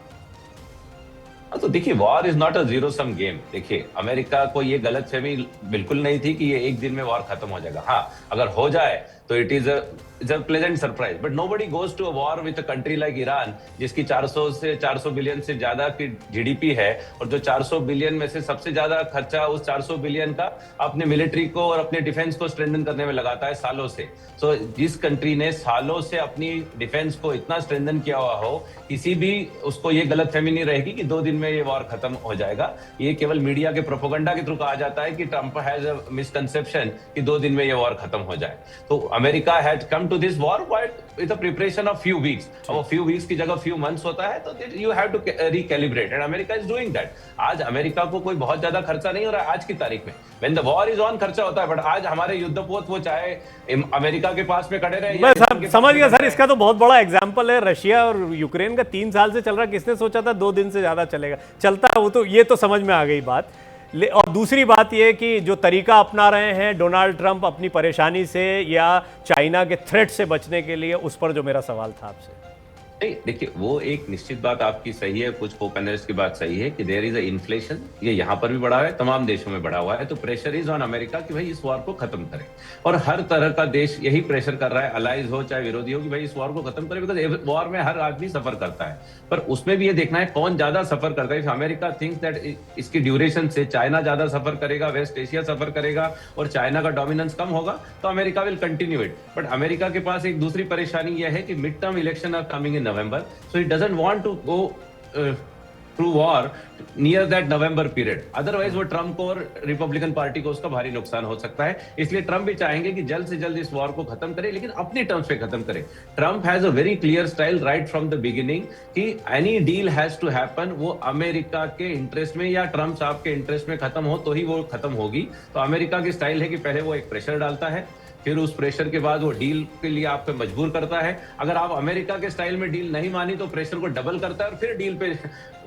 तो देखिए, war is not a zero sum game. देखिए, अमेरिका को ये गलतफहमी बिल्कुल नहीं थी कि ये एक दिन में वॉर खत्म हो जाएगा। हाँ, अगर हो जाए तो it is a pleasant surprise, but nobody goes to a war with a country like Iran, जिसकी 400 बिलियन से ज्यादा की जीडीपी है, और जो 400 बिलियन में से सबसे ज्यादा खर्चा उस 400 बिलियन का अपने मिलिट्री को और अपने डिफेंस को स्ट्रेंथन करने में लगाता है सालों से। सो जिस कंट्री ने सालों से अपनी डिफेंस को इतना स्ट्रेंथन किया हुआ हो, किसी भी उसको ये गलतफहमी नहीं रहेगी कि 2 दिन में ये वॉर खत्म हो जाएगा। ये केवल मीडिया के प्रोपेगेंडा के थ्रू कहा जाता है कि ट्रंप हैज अ मिसकंसेप्शन कि 2 दिन में ये वॉर खत्म हो जाए। तो America had come to this war with a preparation of few weeks। अब few weeks की जगह few months होता है, तो you have to recalibrate and America is doing that। आज अमेरिका को कोई बहुत ज्यादा खर्चा नहीं हो रहा है आज की तारीख में। When the war is on खर्चा होता है, बट आज हमारे युद्धपोत वो चाहे अमेरिका के पास में खड़े रहे। मैं समझ गया सर, इसका तो बहुत बड़ा एग्जाम्पल है रशिया और यूक्रेन का, 3 साल से चल रहा है। किसने सोचा था 2 दिन से ज्यादा चलेगा? चलता है वो, तो ये तो समझ में आ गई बात। और दूसरी बात यह कि जो तरीका अपना रहे हैं डोनाल्ड ट्रंप अपनी परेशानी से या चाइना के थ्रेट से बचने के लिए, उस पर जो मेरा सवाल था आपसे। नहीं, देखिए, वो एक निश्चित बात आपकी सही है, कुछ को पैनलिस्ट की बात सही है कि देयर इज अ इन्फ्लेशन, ये यहाँ पर भी बढ़ा है, तमाम देशों में बढ़ा हुआ है। तो प्रेशर इज ऑन अमेरिका कि भाई इस वॉर को खत्म करें, और हर तरह का देश यही प्रेशर कर रहा है, अलाइज हो चाहे विरोधी हो, कि भाई इस वॉर को खत्म करें, बिकॉज वॉर में हर आदमी सफर करता है। पर उसमें भी ये देखना है कौन ज्यादा सफर करता है। अमेरिका थिंक्स दैट इसकी ड्यूरेशन से चाइना ज्यादा सफर करेगा, वेस्ट एशिया सफर करेगा, और चाइना का डोमिनेंस कम होगा, तो America will continue it. But America के पास एक दूसरी परेशानी यह है कि mid term election are coming in November, so it doesn't want to go through war near that November period। Otherwise वो ट्रम्प को और रिपब्लिकन पार्टी को उसका भारी नुकसान हो सकता है। इसलिए ट्रम्प भी चाहेंगे कि जल्द से जल्द इस वॉर को खत्म करे, लेकिन अपने टर्म्स पे खत्म करे। Trump has a very clear style right from the beginning कि any deal has to happen, वो अमेरिका के इंटरेस्ट में या ट्रम्प साहब के इंटरेस्ट में खत्म हो तो ही वो खत्म होगी। तो अमेरिका की स्टाइल है कि पहले वो एक प्रेशर डालता है, फिर उस प्रेशर के बाद वो डील के लिए आपको मजबूर करता है। अगर आप अमेरिका के स्टाइल में डील नहीं मानी तो प्रेशर को डबल करता है और फिर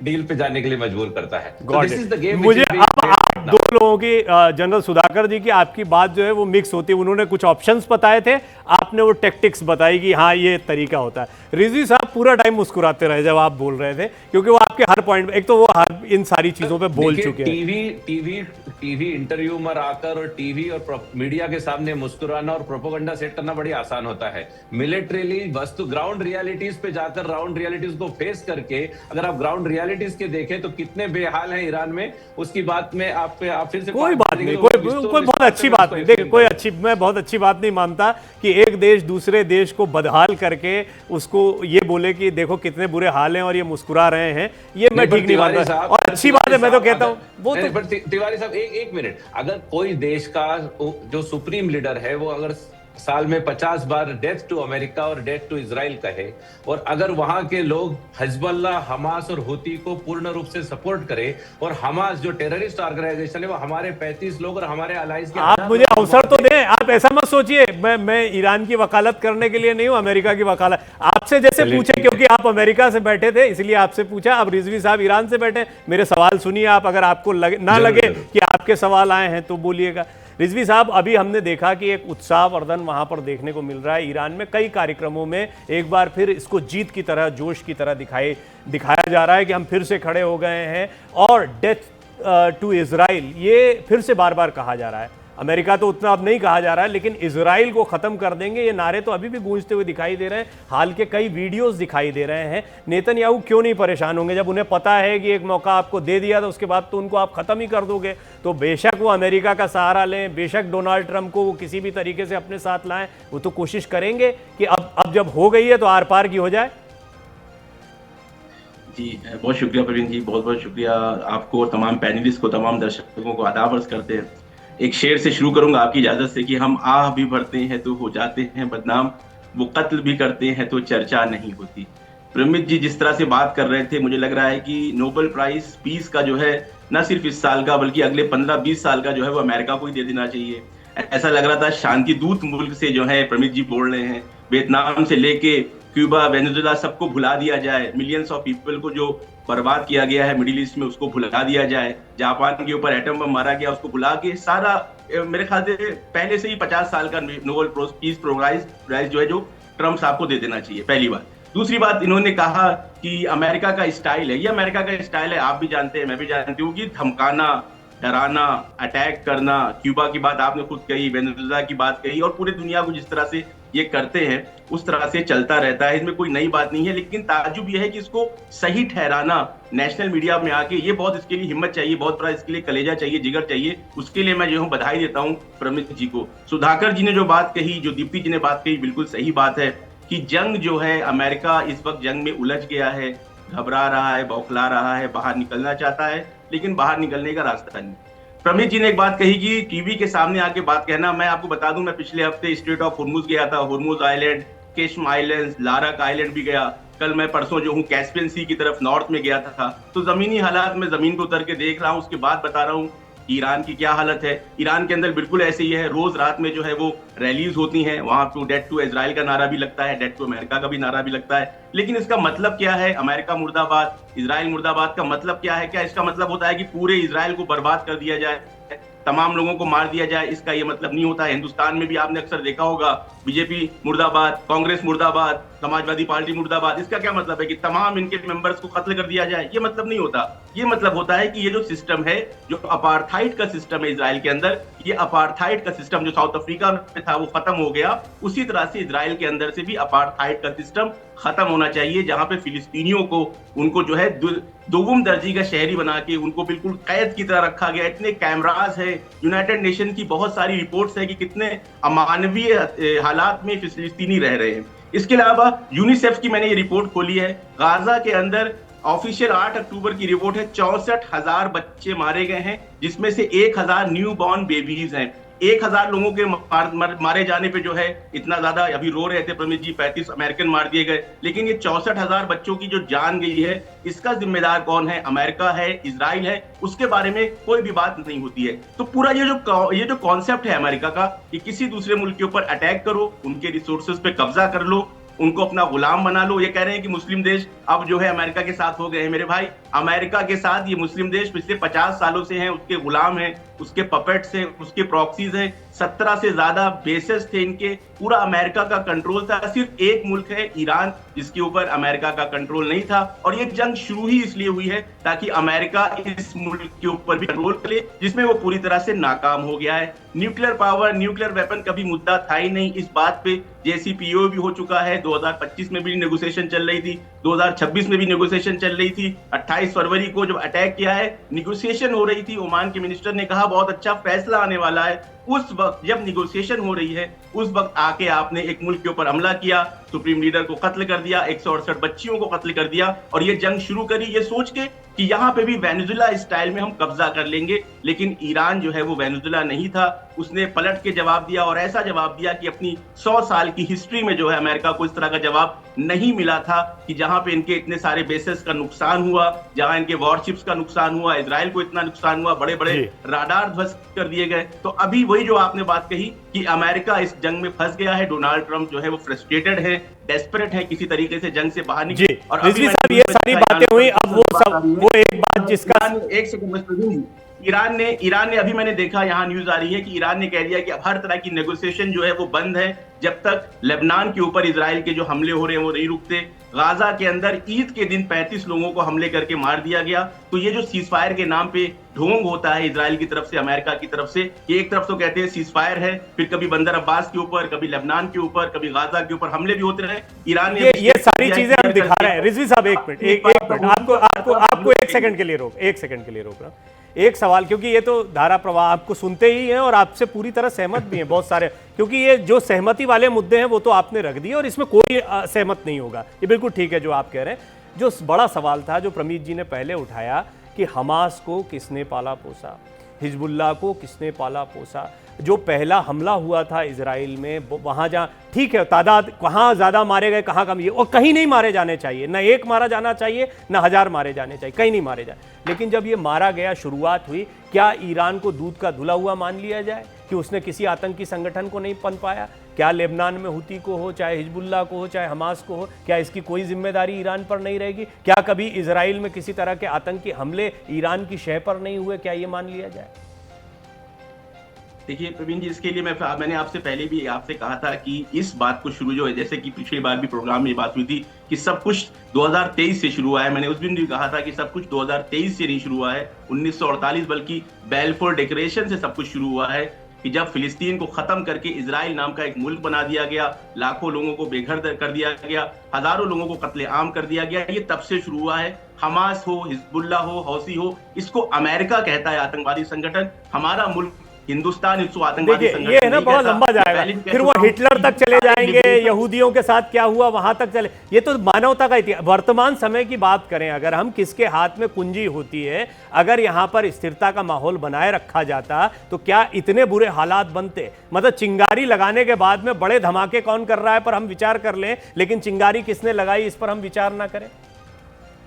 डील पे जाने के लिए मजबूर करता है। So this is the game मुझे which is being played आप now। दो लोगों की जनरल सुधाकर जी की आपकी बात जो है वो मिक्स होती है। उन्होंने कुछ ऑप्शंस बताए थे, आपने वो टेक्टिक्स बताई कि हाँ ये तरीका होता है। रिजवी साहब पूरा टाइम मुस्कुराते रहे जब आप बोल रहे थे, क्योंकि वो आपके हर पॉइंट, एक तो वो हर इन सारी चीजों पे बोल चुके हैं। टीवी इंटरव्यू में आकर और टीवी और मीडिया के सामने मुस्कुराना और प्रोपेगेंडा सेट करना बड़ी आसान होता है। मिलिट्रीली वस्तु ग्राउंड रियलिटीज पे जाकर ग्राउंड रियलिटीज को फेस करके, अगर आप ग्राउंड रियलिटीज के देखें तो कितने बेहाल हैं ईरान में, उसकी बात में आप फिर से कोई बात नहीं, कोई बहुत अच्छी बात नहीं। देखिए मैं बहुत अच्छी बात नहीं मानता कि एक देश दूसरे देश को बदहाल करके उसको ये बोले कि देखो कितने बुरे हाल हैं और ये मुस्कुरा रहे हैं, ये मैं ठीक नहीं मानता। और अच्छी बात है, मैं तो कहता हूँ वो तो। तिवारी साहब एक मिनट, अगर कोई देश का जो सुप्रीम लीडर है वो अगर साल में 50 बार डेथ टू अमेरिका और डेथ टू इजराइल कहे, और अगर वहां के लोग हिजबुल्लाह, हमास और हुती को पूर्ण रूप से सपोर्ट करे, और हमास जो टेररिस्ट ऑर्गेनाइजेशन है वो हमारे 35 लोग और हमारे अलाइज के, आप मुझे अवसर तो दें। आप ऐसा मत सोचिए मैं ईरान की वकालत करने के लिए नहीं हूं, अमेरिका की वकालत आपसे जैसे पूछे, क्योंकि आप अमेरिका से बैठे थे इसलिए आपसे पूछा। अब रिजवी साहब ईरान से बैठे, मेरे सवाल सुनिए आप, अगर आपको ना लगे कि आपके सवाल आए हैं तो बोलिएगा। रिजवी साहब, अभी हमने देखा कि एक उत्साहवर्धन वहां पर देखने को मिल रहा है ईरान में। कई कार्यक्रमों में एक बार फिर इसको जीत की तरह, जोश की तरह दिखाया जा रहा है कि हम फिर से खड़े हो गए हैं, और डेथ टू इजराइल ये फिर से बार बार कहा जा रहा है। अमेरिका तो उतना अब नहीं कहा जा रहा है, लेकिन इजराइल को खत्म कर देंगे, ये नारे तो अभी भी गूंजते हुए दिखाई दे रहे हैं। हाल के कई वीडियोस दिखाई दे रहे हैं। नेतन्याहू क्यों नहीं परेशान होंगे जब उन्हें पता है कि एक मौका आपको दे दिया था, उसके बाद तो उनको आप खत्म ही कर दोगे। तो बेशक वो अमेरिका का सहारा लें, बेशक डोनाल्ड ट्रंप को वो किसी भी तरीके से अपने साथ लाएं, वो तो कोशिश करेंगे कि अब जब हो गई है तो आर पार की हो जाए। जी बहुत शुक्रिया प्रवीण जी, बहुत बहुत शुक्रिया आपको, तमाम पैनलिस्ट को, तमाम दर्शकों को आदाब अर्ज करते हैं। एक शेर से शुरू करूंगा आपकी इजाजत से कि हम आह भी भरते हैं तो हो जाते हैं बदनाम, वो कत्ल भी करते हैं तो चर्चा नहीं होती। प्रमित जी जिस तरह से बात कर रहे थे, मुझे लग रहा है कि नोबेल प्राइज पीस का जो है न सिर्फ इस साल का बल्कि अगले 15-20 साल का जो है वो अमेरिका को ही दे देना चाहिए। ऐसा लग रहा था शांति दूत मुल्क से जो है प्रमित जी बोल रहे हैं, वियतनाम से लेके क्यूबा, वेनेजुएला सबको भुला दिया जाए, मिलियंस ऑफ पीपल को जो बर्बाद किया गया है मिडिल ईस्ट में उसको भुला दिया जाए, जापान के ऊपर एटम बम मारा गया उसको भुला के सारा, मेरे ख्याल से पहले से ही 50 साल का नोबेल पीस प्राइज जो है जो ट्रम्प साहब को दे देना चाहिए, पहली बात। दूसरी बात, इन्होंने कहा कि अमेरिका का स्टाइल है, ये अमेरिका का स्टाइल है, आप भी जानते हैं, मैं भी जानती हूँ, कि धमकाना, डराना, अटैक करना। क्यूबा की बात आपने खुद कही, वेनेजुएला की बात कही, और पूरी दुनिया को जिस तरह से ये करते हैं उस तरह से चलता रहता है, इसमें कोई नई बात नहीं है। लेकिन ताज्जुब यह है कि इसको सही ठहराना नेशनल मीडिया में आके, ये बहुत, इसके लिए हिम्मत चाहिए, बहुत बड़ा इसके लिए कलेजा चाहिए, जिगर चाहिए। उसके लिए मैं जो हूँ बधाई देता हूँ प्रमित जी को। सुधाकर जी ने जो बात कही, जो दीप्ति जी ने बात कही, बिल्कुल सही बात है कि जंग जो है, अमेरिका इस वक्त जंग में उलझ गया है, घबरा रहा है, बौखला रहा है, बाहर निकलना चाहता है, लेकिन बाहर निकलने का रास्ता नहीं। प्रमित जी ने एक बात कही कि टीवी के सामने आके बात कहना। मैं आपको बता दूं, मैं पिछले हफ्ते स्ट्रेट ऑफ हुर्मुज गया था, हुर्मुज आइलैंड, केशम आइलैंड, लारक आइलैंड भी गया। कल मैं परसों जो हूँ कैस्पियन सी की तरफ नॉर्थ में गया था। तो जमीनी हालात में जमीन पे उतर के देख रहा हूँ, उसके बाद बता रहा हूँ ईरान की क्या हालत है। ईरान के अंदर बिल्कुल ऐसे ही है, रोज रात में जो है वो रैलीज होती हैं, वहां टू डेट टू इजराइल का नारा भी लगता है, डेट टू अमेरिका का भी नारा भी लगता है। लेकिन इसका मतलब क्या है? अमेरिका मुर्दाबाद, इजराइल मुर्दाबाद का मतलब क्या है? क्या इसका मतलब होता है कि पूरे इजराइल को बर्बाद कर दिया जाए, तमाम लोगों को मार दिया जाए? इसका ये मतलब नहीं होता है। हिंदुस्तान में भी आपने अक्सर देखा होगा, बीजेपी मुर्दाबाद, कांग्रेस मुर्दाबाद, समाजवादी पार्टी मुर्दाबाद। इसका क्या मतलब है कि तमाम इनके मेंबर्स को कत्ल कर दिया जाए? ये मतलब नहीं होता। ये मतलब होता है कि ये जो सिस्टम है, जो अपार्थाइड का सिस्टम है इजराइल के अंदर, ये अपार्थाइड का सिस्टम जो साउथ अफ्रीका में था वो खत्म हो गया। उसी तरह से इजराइल के अंदर से भी अपार्थाइड का सिस्टम खत्म होना चाहिए, जहां पे फिलिस्तीनियों को, उनको जो है दोगुम दर्जी का शहरी बना के उनको बिल्कुल कैद की तरह रखा गया। इतने कैमरास है, यूनाइटेड नेशन की बहुत सारी रिपोर्ट्स है कि कितने अमानवीय हालात में फिलिस्तीनी रह रहे हैं। इसके अलावा यूनिसेफ की मैंने ये रिपोर्ट खोली है, गाजा के अंदर ऑफिशियल 8 अक्टूबर की रिपोर्ट है, 64,000 बच्चे मारे गए हैं, जिसमें से 1,000 न्यू बॉर्न बेबीज हैं। 1,000 लोगों के मारे जाने पे जो है इतना ज्यादा अभी रो रहे थे प्रमित जी, 35 अमेरिकन मार दिए गए। लेकिन ये 64,000 बच्चों की जो जान गई है, इसका जिम्मेदार कौन है? अमेरिका है, इजराइल है, उसके बारे में कोई भी बात नहीं होती है। तो पूरा ये जो कॉन्सेप्ट है अमेरिका का कि किसी दूसरे मुल्क के ऊपर अटैक करो, उनके रिसोर्सेज पे कब्जा कर लो, उनको अपना गुलाम बना लो। ये कह रहे हैं कि मुस्लिम देश अब जो है अमेरिका के साथ हो गए हैं। मेरे भाई, अमेरिका के साथ ये मुस्लिम देश पिछले 50 सालों से हैं, उसके गुलाम हैं, उसके पपेट्स हैं, उसके प्रॉक्सीज हैं। 17 से ज्यादा बेसेस थे इनके, पूरा अमेरिका का कंट्रोल था। सिर्फ एक मुल्क है ईरान, जिसके ऊपर अमेरिका का कंट्रोल नहीं था। और ये जंग शुरू ही इसलिए हुई है ताकि अमेरिका इस मुल्क के ऊपर भी कंट्रोल करे, जिसमें वो पूरी तरह से नाकाम हो गया है। न्यूक्लियर पावर, न्यूक्लियर वेपन कभी मुद्दा था ही नहीं। इस बात पे JCPOA भी हो चुका है, 2025 में भी नेगोशिएशन चल रही थी, 2026 में भी नेगोशिएशन चल रही थी। 28 फरवरी को जब अटैक किया है, नेगोशिएशन हो रही थी, ओमान के मिनिस्टर ने कहा बहुत अच्छा फैसला आने वाला है। उस वक्त जब नेगोशिएशन हो रही है, उस वक्त आके आपने एक मुल्क के ऊपर हमला किया, सुप्रीम लीडर को कत्ल कर दिया, 168 बच्चियों को कत्ल कर दिया, और ये जंग शुरू करी ये सोच के कि यहाँ पे भी वेनेजुएला स्टाइल में हम कब्जा कर लेंगे। लेकिन ईरान जो है वो वेनेजुएला नहीं था, उसने पलट के जवाब दिया, और ऐसा जवाब दिया कि अपनी 100 साल की हिस्ट्री में जो है अमेरिका को इस तरह का जवाब नहीं मिला था, कि जहां पे इनके इतने सारे बेसेस का नुकसान हुआ, जहां इनके वॉरशिप्स का नुकसान हुआ, इजराइल को इतना नुकसान हुआ, बड़े बड़े राडार ध्वस्त कर दिए गए। तो अभी वही जो आपने बात कही कि अमेरिका इस जंग में फंस गया है, डोनाल्ड ट्रंप जो है वो फ्रस्ट्रेटेड है, डेस्परेट है किसी तरीके से जंग से बाहर निकले। और रिजवी साहब, ये सारी बातें हुई, अब वो एक बात जिसका एक सेकंड, ईरान ने अभी मैंने देखा, यहाँ न्यूज आ रही है कि ईरान ने कह दिया कि अब हर तरह की नेगोशिएशन जो है वो बंद है जब तक लेबनान के ऊपर इजराइल के जो हमले हो रहे हैं वो नहीं रुकते। गाजा के अंदर ईद के दिन 35 लोगों को हमले करके मार दिया गया। तो ये जो सीजफायर के नाम पे ढोंग होता है इजराइल की तरफ से, अमेरिका की तरफ से, ये एक तरफ तो कहते हैं सीजफायर है, फिर कभी बंदर अब्बास के ऊपर, कभी लेबनान के ऊपर, कभी गाजा के ऊपर हमले भी होते रहे। ईरान ने ये सारी चीजें हम दिखा रहे हैं। रिजवी साहब एक मिनट आपको एक सेकंड के लिए रोक रहा हूं। एक सवाल, क्योंकि ये तो धारा प्रवाह आपको सुनते ही हैं और आपसे पूरी तरह सहमत भी हैं बहुत सारे, क्योंकि ये जो सहमति वाले मुद्दे हैं वो तो आपने रख दिए और इसमें कोई सहमत नहीं होगा, ये बिल्कुल ठीक है जो आप कह रहे हैं। जो बड़ा सवाल था जो प्रमीत जी ने पहले उठाया कि हमास को किसने पाला पोसा, हिजबुल्लाह को किसने पाला पोसा, जो पहला हमला हुआ था इजराइल में, वहाँ जहाँ ठीक है तादाद कहाँ ज़्यादा मारे गए कहाँ कम, ये और कहीं नहीं मारे जाने चाहिए, न एक मारा जाना चाहिए न 1000 मारे जाने चाहिए, कहीं नहीं मारे जाए। लेकिन जब ये मारा गया, शुरुआत हुई, क्या ईरान को दूध का धुला हुआ मान लिया जाए कि उसने किसी आतंकी संगठन को नहीं पनपाया? क्या लेबनान में हुती को हो, चाहे हिजबुल्लाह को हो, चाहे हमास को हो, क्या इसकी कोई जिम्मेदारी ईरान पर नहीं रहेगी? क्या कभी इजराइल में किसी तरह के आतंकी हमले ईरान की शह पर नहीं हुए? क्या ये मान लिया जाए? देखिए प्रवीण जी, इसके लिए मैंने आपसे पहले भी आपसे कहा था कि इस बात को शुरू जो है, जैसे कि पिछली बार भी प्रोग्राम में बात हुई थी कि सब कुछ 2023 से शुरू हुआ है। मैंने उस दिन भी कहा था कि सब कुछ 2023 से नहीं शुरू हुआ है 1948, बल्कि बैलफोर डिक्लेरेशन से सब कुछ शुरू हुआ है कि जब फिलिस्तीन को खत्म करके इजराइल नाम का एक मुल्क बना दिया गया, लाखों लोगों को बेघर कर दिया गया, हजारों लोगों को कत्लेआम कर दिया गया, ये तब से शुरू हुआ है। हमास हो, हिजबुल्लाह हो, हौसी हो, इसको अमेरिका कहता है आतंकवादी संगठन। हमारा मुल्क हिंदुस्तान इसको आतंकवादी देखिए संगठन ये है ना, बहुत लंबा जाएगा, फिर वो हिटलर तक चले जाएंगे, यहूदियों के साथ क्या हुआ वहां तक चले। ये तो मानवता का इतिहास। वर्तमान समय की बात करें, अगर हम किसके हाथ में कुंजी होती है, अगर यहां पर स्थिरता का माहौल बनाए रखा जाता तो क्या इतने बुरे हालात बनते? मतलब चिंगारी लगाने के बाद में बड़े धमाके कौन कर रहा है पर हम विचार कर लें, लेकिन चिंगारी किसने लगाई इस पर हम विचार ना करें।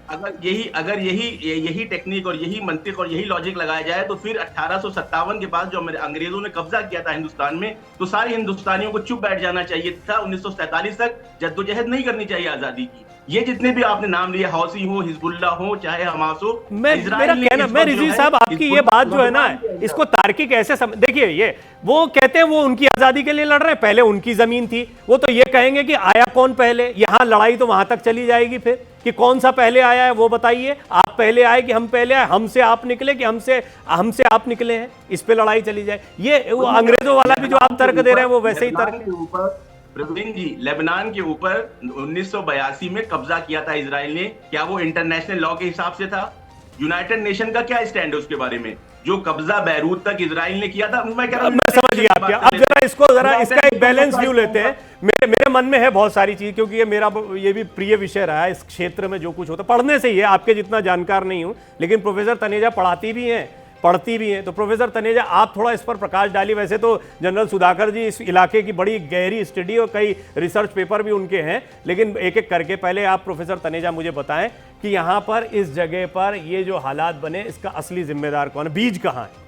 अगर यही टेक्निक और यही मंतिक और यही लॉजिक लगाया जाए तो फिर 1857 के बाद जो अंग्रेजों ने कब्जा किया था हिंदुस्तान में, तो सारे हिंदुस्तानियों को चुप बैठ जाना चाहिए था। 1947 तक जद्दोजहद नहीं करनी चाहिए आजादी की। ये जितने भी आपने नाम लिए, हौसी हो, हिजबुल्लाह हो, चाहे हमास हो, मेरा कहना, मैं रिजवी साहब आपकी ये बात जो है ना, इसको तार्किक ऐसे देखिए, ये वो कहते हैं वो उनकी आजादी के लिए लड़ रहे हैं, पहले उनकी जमीन थी। वो तो ये कहेंगे कि आया कौन पहले, यहां लड़ाई तो वहां तक चली जाएगी फिर कि कौन सा पहले आया है वो बताइए। आप पहले आए कि हम पहले आए, हमसे आप निकले कि हमसे आप निकले हैं, इस पे लड़ाई चली जाए। ये अंग्रेजों वाला भी जो आप तर्क दे रहे हैं वो वैसे ही तर्क है। प्रवीण जी, लेबनान के ऊपर 1982 में कब्जा किया था इजराइल ने, क्या वो इंटरनेशनल लॉ के हिसाब से था? यूनाइटेड नेशन का क्या स्टैंड है उसके बारे में? जो कब्जा बैरूत तक इजराइल ने किया था, मैं समझ गया आपके। अब जरा इसका एक बैलेंस व्यू लेते हैं। मेरे मन में है बहुत सारी चीज, क्योंकि ये भी प्रिय विषय रहा है इस क्षेत्र में। जो कुछ होता पढ़ने से ही है, आपके जितना जानकार नहीं हूं, लेकिन प्रोफेसर तनेजा पढ़ाती भी हैं, पढ़ती भी हैं। तो प्रोफेसर तनेजा, आप थोड़ा इस पर प्रकाश डालिए। वैसे तो जनरल सुधाकर जी इस इलाके की बड़ी गहरी स्टडी और कई रिसर्च पेपर भी उनके हैं, लेकिन एक एक करके पहले आप प्रोफेसर तनेजा मुझे बताएं कि यहाँ पर इस जगह पर ये जो हालात बने, इसका असली जिम्मेदार कौन है, बीज कहाँ है?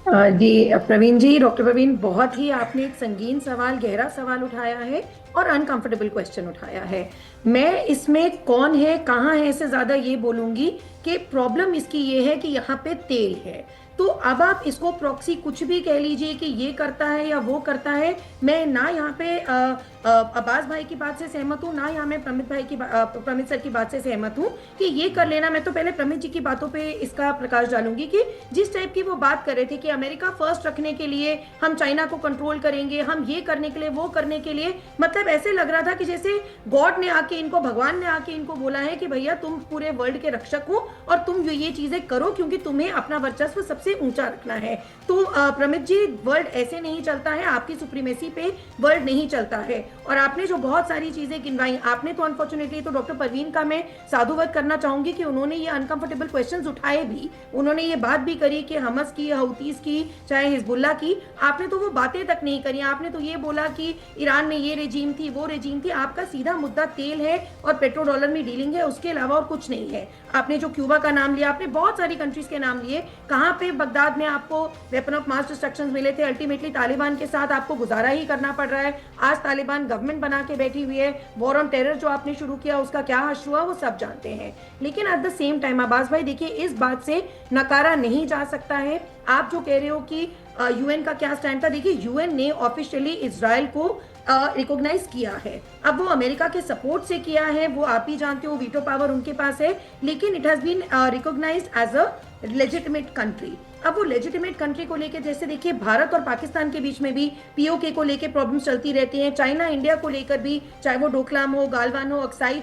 जी प्रवीण जी, डॉक्टर प्रवीण, बहुत ही आपने एक संगीन सवाल, गहरा सवाल उठाया है और अनकंफर्टेबल क्वेश्चन उठाया है। मैं इसमें कौन है कहाँ है इससे ज्यादा ये बोलूंगी कि प्रॉब्लम इसकी ये है कि यहाँ पे तेल है। तो अब आप इसको प्रॉक्सी कुछ भी कह लीजिए कि ये करता है या वो करता है। मैं ना यहाँ पे अब्बास भाई की बात से सहमत हूँ, ना यहाँ मैं प्रमित सर की बात से सहमत हूँ कि ये कर लेना। मैं तो पहले प्रमित जी की बातों पे इसका प्रकाश डालूंगी कि जिस टाइप की वो बात कर रहे थे कि अमेरिका फर्स्ट रखने के लिए हम चाइना को कंट्रोल करेंगे, हम ये करने के लिए, वो करने के लिए, मतलब ऐसे लग रहा था कि जैसे गॉड ने आके इनको, भगवान ने आके इनको बोला है कि भैया तुम पूरे वर्ल्ड के रक्षक हो और तुम ये चीजें करो क्योंकि तुम्हें अपना वर्चस्व सबसे ऊंचा रखना है। तो प्रमित जी, वर्ल्ड ऐसे नहीं चलता है, आपकी सुप्रीमेसी पे वर्ल्ड नहीं चलता है। और आपने जो बहुत सारी चीजें गिनवाई, आपने तो अनफॉर्चुनेटली तो डॉक्टर परवीन का मैं साधुवाद करना चाहूंगी कि उन्होंने ये अनकंफर्टेबल क्वेश्चंस उठाए भी, उन्होंने ये बात भी करी कि हमस की, हouthis की, चाहे हिजबुल्लाह की, आपने तो वो बातें तक नहीं करी। आपने तो ये बोला कि ईरान में ये रेजीम थी, वो रेजीम थी। आपका सीधा मुद्दा तेल है और पेट्रो डॉलर में डीलिंग है, उसके अलावा और कुछ नहीं है। आपने जो क्यूबा का नाम लिया, आपने बहुत सारी कंट्रीज के नाम लिए। कहाँ पे बगदाद में आपको वेपन ऑफ मास डिस्ट्रक्शन मिले थे? अल्टीमेटली तालिबान के साथ आपको गुजारा ही करना पड़ रहा है। आज तालिबान गवर्नमेंट बना के बैठी हुई है। वॉर ऑन टेरर जो आपने शुरू किया, उसका क्या हश्र हुआ वो सब जानते हैं। लेकिन at the same time Abbas भाई, देखिए, इस बात से नकारा नहीं जा सकता है। आप जो कह रहे हो कि यूएन का क्या स्टैंड था, देखिए यूएन ने ऑफिशियली इजराइल को रिकॉग्नाइज किया है। अब वो अमेरिका के सपोर्ट से किया है, वो आप ही जानते हो, वीटो पावर उनके पास है, लेकिन it has been recognised as a legitimate country. अब वो लेजिटिमेट कंट्री को लेकर, जैसे देखिए भारत और पाकिस्तान के बीच में भी पीओके को लेकर प्रॉब्लम्स चलती रहती हैं, चाइना इंडिया को लेकर भी, चाहे वो डोकलाम हो, गालवान हो, अक्साई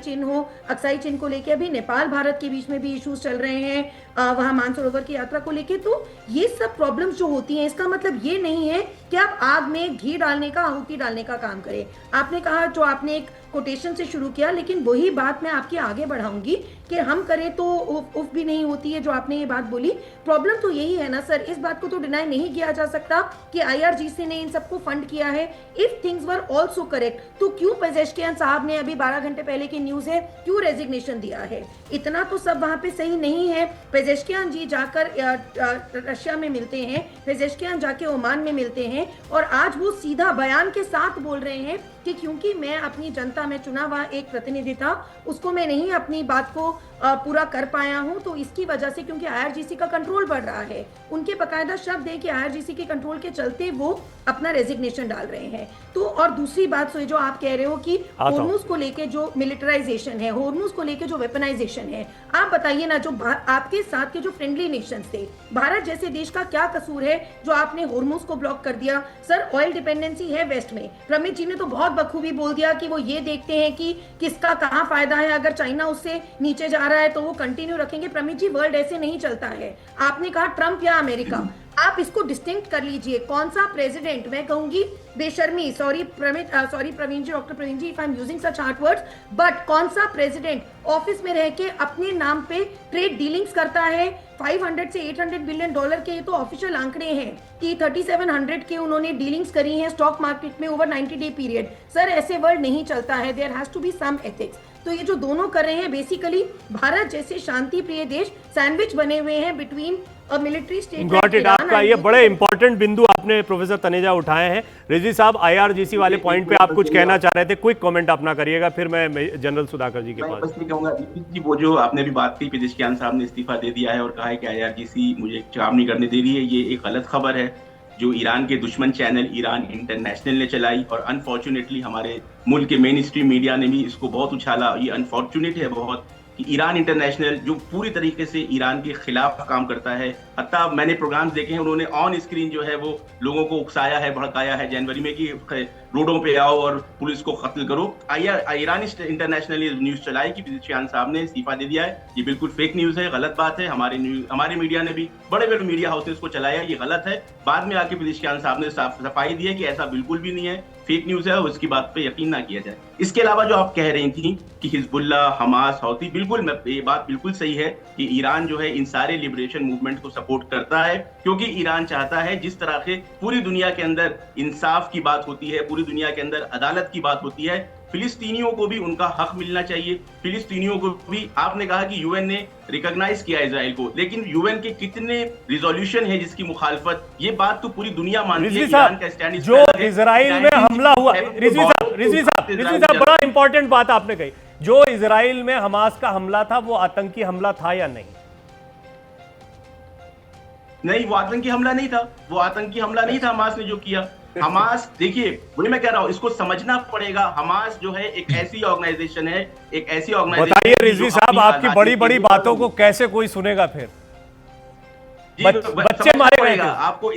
चिन को लेकर भी नेपाल भारत के बीच में भी इश्यूज चल रहे हैं, वहां मानसरोवर की यात्रा को लेकर। तो ये सब प्रॉब्लम्स जो होती हैं, इसका मतलब ये नहीं है कि आप आग में घी डालने का, आहुति डालने का काम करें। आपने कहा, जो आपने एक कोटेशन से शुरू किया, लेकिन वही बात मैं आपकी आगे बढ़ाऊंगी कि हम करें तो उफ भी नहीं होती है, जो आपने ये बात बोली। प्रॉब्लम तो यही है ना सर, इस बात को तो डिनाई नहीं किया जा सकता कि आईआरजीसी ने इन सबको फंड किया है। If things were also correct, तो क्यों पेजेश्कियान साहब ने, अभी 12 घंटे पहले की न्यूज है, क्यों रेजिग्नेशन दिया है? इतना तो सब वहां पे सही नहीं है। पेजेश्कियान जी जाकर रशिया में मिलते हैं, पेजेश्कियान जाके ओमान में मिलते हैं, और आज वो सीधा बयान के साथ बोल रहे हैं कि क्योंकि मैं अपनी जनता में चुना हुआ एक प्रतिनिधि था, उसको मैं नहीं अपनी बात को पूरा कर पाया हूं, तो इसकी वजह से, क्योंकि आईआरजीसी IRGC का कंट्रोल बढ़ रहा है। उनके बकायदा शब्द है कि IRGC के कंट्रोल के चलते वो अपना रेजिग्नेशन डाल रहे हैं। तो और दूसरी बात जो आप कह रहे हो कि होर्मुज को लेके जो मिलिटराइजेशन है, होर्मुज को लेके जो वेपनाइजेशन है, आप बताइए ना, जो आपके साथ के जो फ्रेंडली नेशंस थे, भारत जैसे देश का क्या कसूर है जो आपने होर्मुज को ब्लॉक कर दिया? सर, ऑयल डिपेंडेंसी है वेस्ट में। प्रमित जी ने तो बहुत बखूबी बोल दिया कि वो ये देखते हैं कि किसका कहां फायदा है, अगर चाइना उससे नीचे जा रहा है तो वो कंटिन्यू रखेंगे। प्रमित जी, वर्ल्ड ऐसे नहीं चलता है। आपने कहा ट्रंप या अमेरिका, आप इसको डिस्टिंक्ट कर लीजिए। कौन सा प्रेसिडेंट, मैं कहूंगी बेशर्मी, sorry Praveen ji, doctor Praveen ji, if I am using such hard words, but कौन सा प्रेसिडेंट ऑफिस में रह के अपने नाम पे ट्रेड डीलिंग्स करता है? 500 से 800 बिलियन डॉलर के ये तो ऑफिशियल आंकड़े हैं कि 3700 के उन्होंने डीलिंग्स करी हैं स्टॉक मार्केट में ओवर 90 डे पीरियड। सर, ऐसे वर्ल्ड नहीं चलता है। There has to be some ethics. तो ये जो दोनों कर रहे हैं, बेसिकली भारत जैसे शांति प्रिय देश सैंडविच बने हुए हैं between military state. Got it. आपका ये बड़े इंपॉर्टेंट बिंदु आपने प्रोफेसर तनेजा उठाए हैं। रिजवी साहब, IRGC वाले पॉइंट पे आप कुछ कहना चाह रहे थे, क्विक कमेंट अपना करिएगा, फिर मैं जनरल सुधाकर जी के पास। बस ये कहूंगा कि वो जो आपने भी बात की, पेजेशकियान साहब ने इस्तीफा दे दिया है और कहा है कि IRGC मुझे काम नहीं करने दे रही है, ये एक गलत खबर है जो ईरान के दुश्मन चैनल ईरान इंटरनेशनल ने चलाई, और अनफॉर्चुनेटली हमारे मुल्क के मेन स्ट्रीम मीडिया ने भी इसको बहुत उछाला। ये अनफॉर्चुनेट है बहुत कि ईरान इंटरनेशनल जो पूरी तरीके से ईरान के खिलाफ काम करता है, हत्ता मैंने प्रोग्राम्स देखे हैं, उन्होंने ऑन स्क्रीन जो है वो लोगों को उकसाया है, भड़काया है जनवरी में कि रोडों पे आओ और पुलिस को कत्ल करो। ईरान इंटरनेशनल न्यूज चलाई कि पेजेशकियान साहब ने इस्तीफा दे दिया है। ये बिल्कुल फेक न्यूज है, गलत बात है। हमारे मीडिया ने भी, बड़े बड़े मीडिया हाउसेस को चलाया, ये गलत है। बाद में आके पेजेशकियान साहब ने सफाई दी है कि ऐसा बिल्कुल भी नहीं है, फेक न्यूज है, उसकी बात पे यकीन ना किया जाए। इसके अलावा जो आप कह रही थी कि हिजबुल्ला, हमास, हौती, बिल्कुल ये बात बिल्कुल सही है कि ईरान जो है इन सारे लिबरेशन मूवमेंट को सपोर्ट करता है, क्योंकि ईरान चाहता है जिस तरह से पूरी दुनिया के अंदर इंसाफ की बात होती है, पूरी दुनिया के अंदर अदालत की बात होती है, फिलिस्तीनियों को भी उनका हक मिलना चाहिए। फिलिस्तीनियों को भी, आपने कहा कि यूएन ने रिकॉग्नाइज किया इजराइल को, लेकिन यूएन के कितने रिजोल्यूशन है जिसकी मुखालफत, ये बात तो पूरी दुनिया मानती है। ईरान का स्टैंड जो इजराइल में हमला हुआ, रिजवी साहब बड़ा इंपॉर्टेंट बात आपने कही, जो इजराइल में हमास का हमला था वो आतंकी हमला था या नहीं? नहीं, वो आतंकी हमला नहीं था, वो आतंकी हमला नहीं था हमास ने जो किया। हमास, देखिए वही मैं कह रहा हूं, इसको समझना पड़ेगा। हमास जो है एक ऐसी ऑर्गेनाइजेशन है, एक ऐसी ऑर्गेनाइजेशन। बताइए रिजवी साहब, आपकी बड़ी बड़ी बातों को कैसे कोई सुनेगा फिर? बच्चे मारे गए। आपको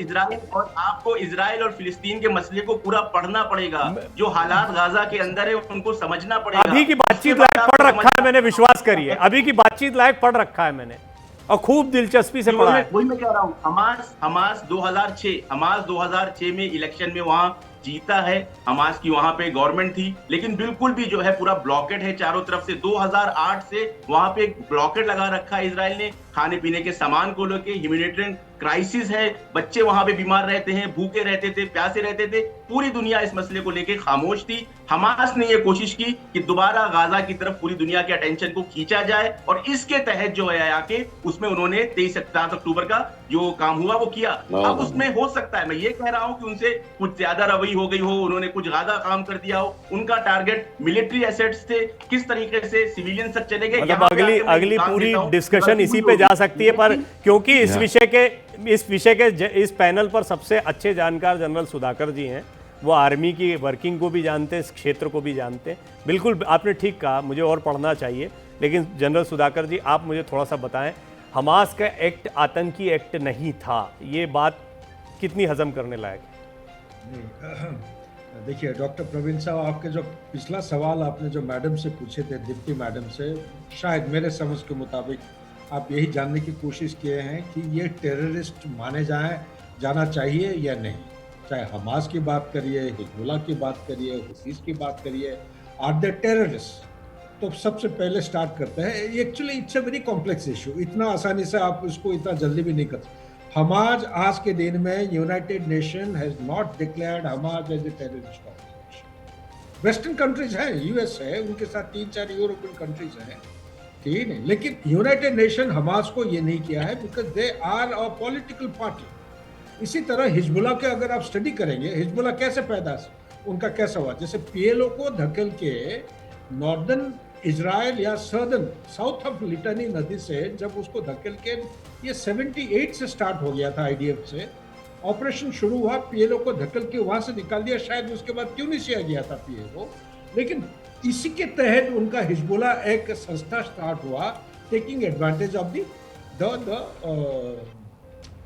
इजराइल और फिलिस्तीन के मसले को पूरा पढ़ना पड़ेगा। जो हालात गाजा के अंदर है उनको समझना पड़ेगा। अभी की बातचीत लायक पढ़ रखा है मैंने, विश्वास करिए, अभी की बातचीत लायक पढ़ रखा है मैंने और खूब दिलचस्पी से पढ़ा है। वही मैं कह रहा हूँ, हमास 2006 में इलेक्शन में वहां जीता है। हमास की वहां पे गवर्नमेंट थी, लेकिन बिल्कुल भी जो है पूरा ब्लॉकेड है चारों तरफ से। 2008 से वहां पे एक ब्लॉकेड लगा रखा है इजराइल ने, खाने पीने के सामान को लेके ह्यूमैनिटेरियन क्राइसिस है, बच्चे वहां पे बीमार रहते हैं, भूखे रहते थे, प्यासे रहते थे। पूरी दुनिया इस मसले को लेके खामोश थी। हमास ने ये कोशिश की कि दोबारा गाजा की तरफ पूरी दुनिया के अटेंशन को खींचा जाए, और इसके तहत जो है आके उसमें उन्होंने 23 अक्टूबर का जो काम हुआ वो किया। अब उसमें हो सकता है, मैं ये कह रहा हूं कि उनसे कुछ ज्यादा रवैया हो गई हो, उन्होंने कुछ ज्यादा काम कर दिया हो। उनका टारगेट मिलिट्री एसेट्स थे, किस तरीके से सिविलियन तक चले गए। मतलब अगली पूरी डिस्कशन इसी पे जा सकती है, पर क्योंकि इस विषय के इस पैनल पर सबसे अच्छे जानकार जनरल सुधाकर जी हैं, वो आर्मी की वर्किंग को भी जानते हैं, इस क्षेत्र को भी जानते हैं। बिल्कुल आपने ठीक कहा, मुझे और पढ़ना चाहिए, लेकिन जनरल सुधाकर जी आप मुझे थोड़ा सा बताएं, हमास का एक्ट आतंकी एक्ट नहीं था, ये बात कितनी हजम करने लायक है? देखिए डॉक्टर प्रवीण साहब, आपके जो पिछला सवाल आपने जो मैडम से पूछे थे, दीप्ति मैडम से, शायद मेरे समझ के मुताबिक आप यही जानने की कोशिश किए हैं कि ये टेररिस्ट माने जाना चाहिए या नहीं। चाहे हमास की बात करिए, हिजबुल्लाह की बात करिए, हुसीस की बात करिए, आर दे टेररिस्ट? तो सबसे पहले स्टार्ट करते हैं, actually it's a very complex issue. इतना आसानी से आप इसको इतना जल्दी भी नहीं कर सकते। हमास आज के दिन में United Nation has not declared Hamas as a terrorist organisation. Western countries हैं, यूएस है, उनके साथ 3-4 यूरोपियन कंट्रीज हैं, ठीक है, लेकिन यूनाइटेड नेशन हमास को ये नहीं किया है, because they are a political party. इसी तरह हिजबुल्लाह के अगर आप स्टडी करेंगे, हिजबुल्लाह कैसे पैदा, उनका कैसा हुआ, जैसे पीएलओ को धकेल के नॉर्दर्न इजराइल या साउथ ऑफ लिटनी नदी से जब उसको धकेल के, ये 78 से स्टार्ट हो गया था आईडीएफ से, ऑपरेशन शुरू हुआ, पीएलओ को धकेल के वहां से निकाल दिया, शायद उसके बाद ट्यूनीशिया गया था पीएलओ, लेकिन इसी के तहत उनका हिजबुल्ला एक संस्था स्टार्ट हुआ, टेकिंग एडवांटेज ऑफ द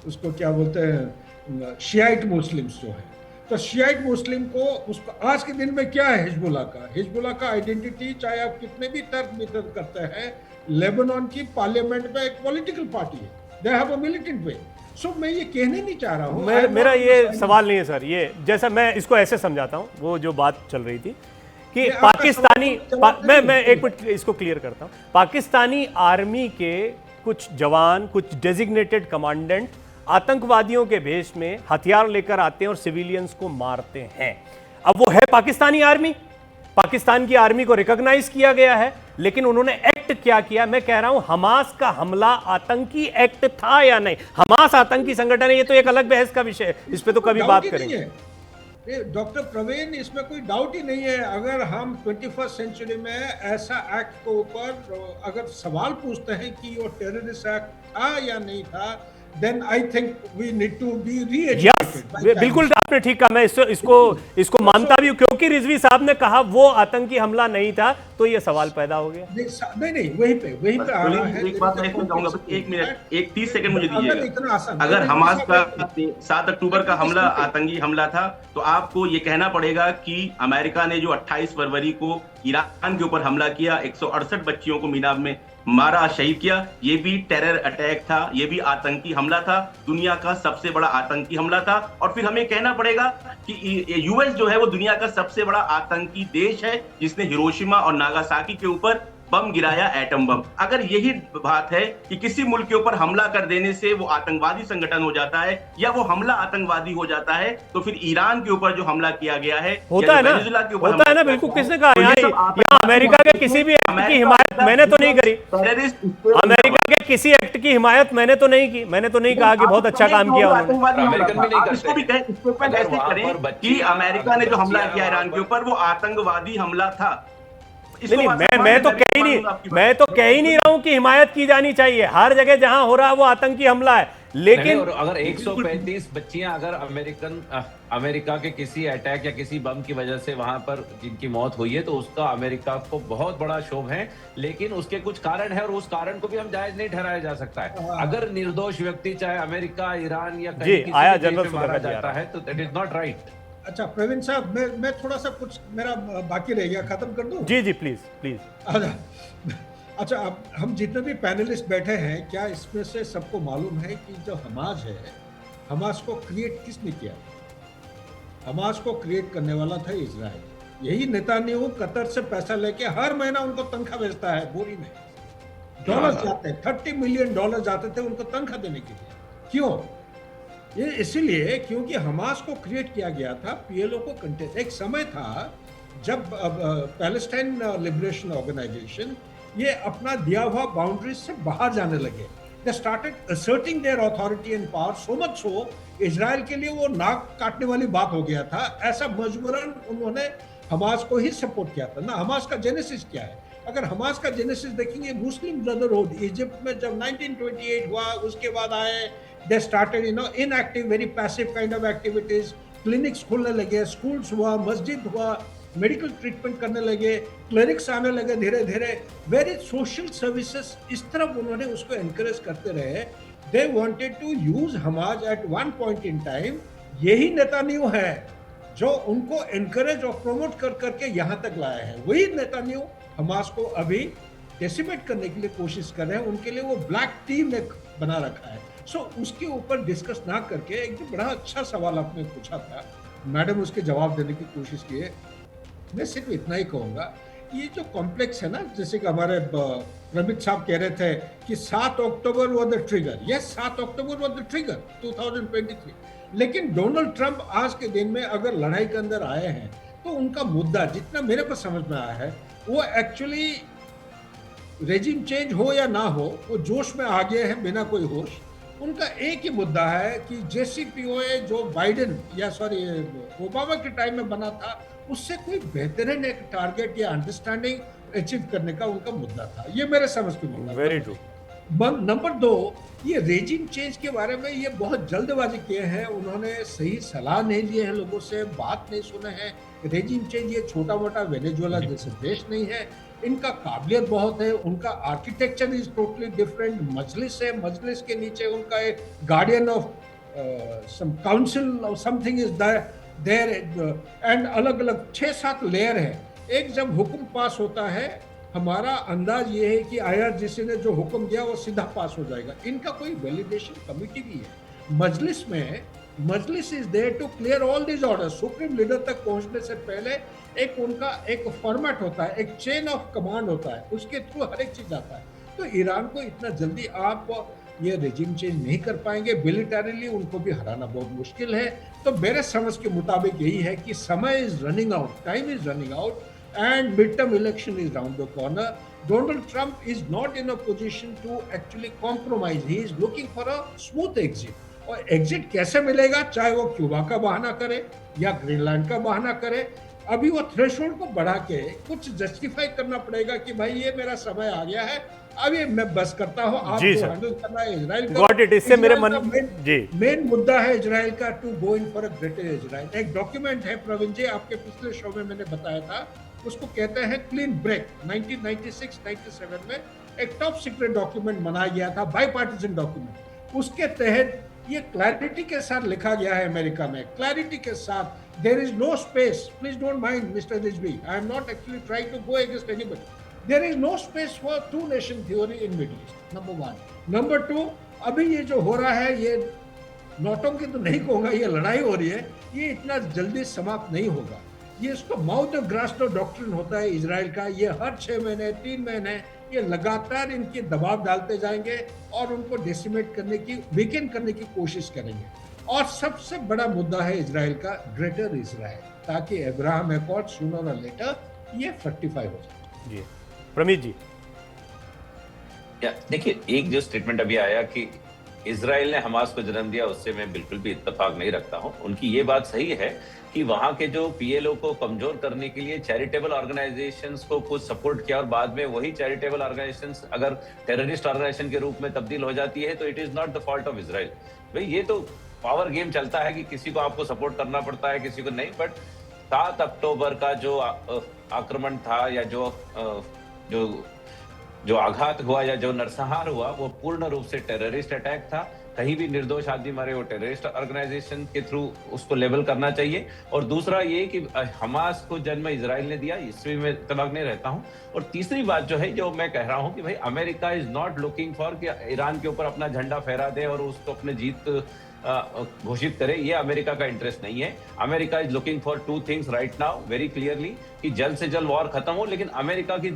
उसको क्या बोलते हैं, शियाइट मुस्लिम्स जो है। तो शियाइट मुस्लिम को उसको आज के दिन में क्या है हिजबुल्ला का आइडेंटिटी, चाहे आप कितने भी तर्क वितर्क करते हैं, लेबनान की पार्लियामेंट में एक पॉलिटिकल पार्टी है, दे हैव अ मिलिटेंट वे। सो मैं ये कहने नहीं चाह रहा हूँ, मेरा ये सवाल नहीं है सर, ये जैसा मैं इसको ऐसे समझाता हूँ, वो जो बात चल रही थी कि पाकिस्तानी, मैं एक मिनट इसको क्लियर करता हूँ, पाकिस्तानी आर्मी के कुछ जवान, कुछ डेजिग्नेटेड कमांडेंट आतंकवादियों के भेष में हथियार लेकर आते हैं और सिविलियंस को मारते हैं। अब वो है पाकिस्तानी आर्मी, पाकिस्तान की आर्मी को रिकॉग्नाइज किया गया है, लेकिन उन्होंने एक्ट क्या किया? मैं कह रहा हूं हमास का हमला आतंकी एक्ट था या नहीं? हमास आतंकी संगठन है, ये तो एक अलग बहस का विषय है, इस पे तो कभी बात करेंगे। डॉक्टर प्रवीण, इसमें कोई डाउट ही नहीं है। अगर हम 21st सेंचुरी में ऐसा एक्ट के ऊपर अगर सवाल पूछते हैं कि वो टेररिस्ट एक्ट था या नहीं था, then I think we need to be re-educated। बिल्कुल आपने ठीक कहा, मैं इसको मानता भी हूं, क्योंकि रिजवी साहब ने कहा वो आतंकी हमला नहीं था, तो ये सवाल पैदा हो गया। नहीं, वहीं पे आ रहा है। एक बात मैं इसमें कहूंगा, बस 1 मिनट, 30 सेकंड मुझे दीजिएगा। अगर हमास का 7 अक्टूबर का हमला आतंकी हमला था, तो आपको ये कहना पड़ेगा कि अमेरिका ने जो 28 फरवरी को ईरान के ऊपर हमला किया, 168 बच्चियों को मीनाब में मारा, शहीद किया, ये भी टेरर अटैक था, ये भी आतंकी हमला था, दुनिया का सबसे बड़ा आतंकी हमला था। और फिर हमें कहना पड़ेगा कि यूएस जो है वो दुनिया का सबसे बड़ा आतंकी देश है, जिसने हिरोशिमा और नागासाकी के ऊपर बम गिराया, एटम बम। अगर यही बात है कि किसी मुल्क के ऊपर हमला कर देने से वो आतंकवादी संगठन हो जाता है या वो हमला आतंकवादी हो जाता है, तो फिर ईरान के ऊपर जो हमला किया गया है, होता है ना, बिल्कुल। किसने कहा? यहाँ अमेरिका के किसी भी एक्ट की हिमायत मैंने तो नहीं करी, अमेरिका के किसी एक्ट की हिमायत मैंने तो नहीं की, मैंने तो नहीं कहा कि बहुत अच्छा काम किया उन्होंने। इसको भी कैसे करें कि अमेरिका ने जो हमला किया ईरान के ऊपर वो आतंकवादी हमला था। नहीं, मैं तो कह ही नहीं रहा हूं कि हिमायत की जानी चाहिए, हर जगह जहां हो रहा है वो आतंकी हमला है, लेकिन अगर 135 बच्चियां अगर अमेरिका के किसी अटैक या किसी बम की वजह से वहां पर जिनकी मौत हुई है, तो उसका अमेरिका को बहुत बड़ा क्षोभ है, लेकिन उसके कुछ कारण है और उस कारण को भी हम जायज नहीं ठहराया जा सकता है। अगर निर्दोष व्यक्ति चाहे अमेरिका, ईरान या कहीं किसी देश में मारा जाता है, तो दैट इज नॉट राइट। अच्छा प्रवीण साहब, मैं थोड़ा सा कुछ मेरा बाकी रह गया, खत्म कर दूं? जी प्लीज। अच्छा, अब हम जितने भी पैनलिस्ट बैठे हैं, क्या इसमें से सबको मालूम है कि जो हमास है, हमास को क्रिएट किसने किया? हमास को क्रिएट करने वाला था इजराइल। यही नेतान्याहू कतर से पैसा लेके हर महीना उनको तनख्वाह भेजता है, बोरी में डॉलर जाते हैं, $30 मिलियन जाते थे उनको तनख्वाह देने के लिए। क्यों? ये इसीलिए क्योंकि हमास को क्रिएट किया गया था पीएलओ को कंटेस्ट। एक समय था जब पैलेस्टाइन लिबरेशन ऑर्गेनाइजेशन ये अपना दिया हुआ बाउंड्रीज से बाहर जाने लगे। They started asserting their authority and power, so much so Israel के लिए वो नाक काटने वाली बात हो गया था। ऐसा मजबूरन उन्होंने हमास को ही सपोर्ट किया था ना। हमास का जेनेसिस क्या है? अगर हमास का जेनेसिस देखेंगे, मुस्लिम ब्रदरहुड इजिप्ट में जब 1928 हुआ, उसके बाद आए, they started inactive, very passive kind of activities, clinics खुलने लगे, schools हुआ, मस्जिद हुआ, मेडिकल ट्रीटमेंट करने लगे, क्लिनिक्स आने लगे धीरे धीरे, वेरी सोशल सर्विसेज, इस तरफ उन्होंने उसको एनकरेज करते रहे। They wanted to use Hamas at one point in time. यही नेतान्याहू है जो उनको एनकरेज और प्रमोट कर करके यहाँ तक लाए हैं। वही नेतान्याहू हमास को अभी डेसिमेट करने के लिए कोशिश कर रहे हैं। उनके लिए वो ब्लैक टीम एक बना रखा है। सो उसके ऊपर डिस्कस ना करके एक जो बड़ा अच्छा सवाल आपने पूछा था, मैडम उसके जवाब देने की कोशिश की है। मैं सिर्फ इतना ही कहूँगा, ये जो कॉम्प्लेक्स है ना, जैसे कि हमारे प्रमित साहब कह रहे थे कि 7 October was the trigger. Yes, 7 October was the trigger 2023। लेकिन डोनाल्ड ट्रंप आज के दिन में अगर लड़ाई के अंदर आए हैं, तो उनका मुद्दा जितना मेरे को समझ में आया है, वो एक्चुअली रेजिम चेंज हो या ना हो, वो जोश में आ गए हैं बिना कोई होश। उनका एक ही मुद्दा है कि JCPOA जो बाइडेन या सॉरी ओबामा के टाइम में बना था, उससे कोई बेहतरीन एक टारगेट या अंडरस्टैंडिंग अचीव करने का उनका मुद्दा था। ये मेरे समझ के मुद्दा। Very true. नंबर 2, ये रेजिम चेंज के बारे में ये बहुत जल्दबाजी किए हैं। उन्होंने सही सलाह नहीं लिए हैं, लोगों से बात नहीं सुने हैं। रेजिम चेंज ये छोटा मोटा वेनेजुएला जैसे देश नहीं है। इनका काबिलियत बहुत है, उनका आर्किटेक्चर इज टोटली डिफरेंट। मजलिस है, मजलिस के नीचे उनका एक गार्डियन ऑफ सम काउंसिल और समथिंग इज देयर एंड अलग अलग 6-7 लेयर है। एक जब हुक्म पास होता है, हमारा अंदाज ये है कि IRGC ने जो हुक्म दिया वो सीधा पास हो जाएगा। इनका कोई वैलिडेशन कमिटी भी है मजलिस में। Majlis is there to clear all this orders. Supreme leader तक पहुंचने से पहले एक उनका एक फॉर्मेट होता है, एक चेन ऑफ कमांड होता है, उसके थ्रू हर एक चीज आता है। तो ईरान को इतना जल्दी आप ये रेजिम चेंज नहीं कर पाएंगे। मिलिटरीली उनको भी हराना बहुत मुश्किल है। तो मेरे समझ के मुताबिक यही है कि समय is running out, time is running out and midterm election is round the corner. Donald Trump is not in a position to actually compromise. He is looking for a smooth exit. और exit कैसे मिलेगा, चाहे वो Cuba का बहाना करे या Greenland का बहाना करे। अभी वो थ्रेशोल्ड को बढ़ा के कुछ जस्टिफाई करना पड़ेगा कि भाई ये मेरा समय आ गया है, अब ये मैं बस करता हूँ, आपको हैंडल करना है इजराइल का। Got it. इससे मेरे मन जी मेन मुद्दा है इजराइल का, to go in for a greater Israel. एक डॉक्यूमेंट है प्रवीण जी, आपके पिछले शो में मैंने बताया था, उसको कहते हैं क्लीन ब्रेक। 1996-97 में एक टॉप सीक्रेट डॉक्यूमेंट बनाया गया था, बाई पार्टीजन डॉक्यूमेंट। उसके तहत ये क्लैरिटी के साथ लिखा गया है अमेरिका में, क्लैरिटी के साथ, there is no space, please don't mind mister Rizvi, I am not actually trying to go against anybody, there is no space for two nation theory in Middle East, number 1। Number 2, अभी ये जो हो रहा है, ये नौटंकी तो नहीं कहूंगा, ये लड़ाई हो रही है, ये इतना जल्दी समाप्त नहीं होगा। ये इसको माउथ ऑफ ग्रास्टो डॉक्ट्रिन होता है इजराइल का। ये हर 6 महीने 3 महीने ये लगातार इनके दबाव डालते जाएंगे और उनको डेसिमेट करने की, वीकेंड करने की कोशिश करेंगे। और सबसे बड़ा मुद्दा है इजराइल का ग्रेटर इजराइल, ताकि अब्राहम एकॉर्ड सूनर और लेटर ये फ्रक्टिफाई हो जाए। जी प्रमीत जी। देखिए, एक जो स्टेटमेंट अभी आया कि इजराइल ने हमास को जन्म दिया, उससे मैं बिल्कुल भी इत्तेफाक नहीं रखता हूं। उनकी ये बात सही है कि वहां के जो PLO को कमजोर करने के लिए चैरिटेबल ऑर्गेनाइजेशंस को कुछ सपोर्ट किया और बाद में वही चैरिटेबल ऑर्गेनाइजेशंस अगर टेररिस्ट ऑर्गेनाइजेशन के रूप में तब्दील हो जाती है, तो it is not the fault of Israel. भाई ये तो पावर गेम चलता है कि किसी को आपको सपोर्ट करना पड़ता है, किसी को नहीं। बट 7 अक्टूबर का जो आक्रमण था या जो आघात हुआ या जो नरसंहार हुआ, वो पूर्ण रूप से टेररिस्ट अटैक था। कहीं भी निर्दोष आदमी मारे, वो टेररिस्ट ऑर्गेनाइजेशन के थ्रू उसको लेबल करना चाहिए। और दूसरा ये कि हमास को जन्म इजराइल ने दिया, इसमें मैं इत्तेफाक नहीं रहता हूं। और तीसरी बात जो है, जो मैं कह रहा हूं कि भाई America is not looking for कि ईरान के ऊपर अपना झंडा फहरा दे और उसको अपने जीत घोषित करे, ये अमेरिका का इंटरेस्ट नहीं है। America is looking for 2 things right now very clearly, कि जल्द से जल्द वॉर खत्म हो। लेकिन अमेरिका की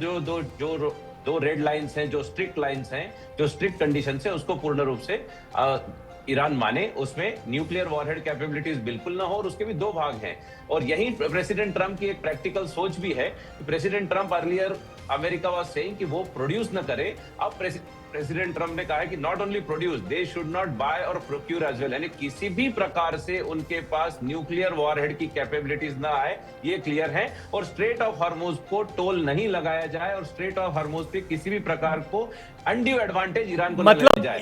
जो रेड लाइंस हैं, जो स्ट्रिक्ट लाइंस हैं, जो स्ट्रिक्ट कंडीशन है, उसको पूर्ण रूप से ईरान माने। उसमें न्यूक्लियर वॉरहेड कैपेबिलिटीज बिल्कुल ना हो, और उसके भी 2 भाग हैं। और यही प्रेसिडेंट ट्रम्प की एक प्रैक्टिकल सोच भी है। President Trump earlier America was saying कि वो प्रोड्यूस न करे। अब प्रेसिडेंट ट्रम्प ने कहा है कि not only produce, they should not buy और प्रोक्यूर एज वेल, यानी किसी भी प्रकार से उनके पास न्यूक्लियर वॉरहेड की कैपेबिलिटीज ना आए, ये क्लियर है। और स्ट्रेट ऑफ हॉर्मुज को टोल नहीं लगाया जाए, और स्ट्रेट ऑफ हॉर्मुज पे किसी भी प्रकार को अनड्यू एडवांटेज ईरान को मतलब जाए।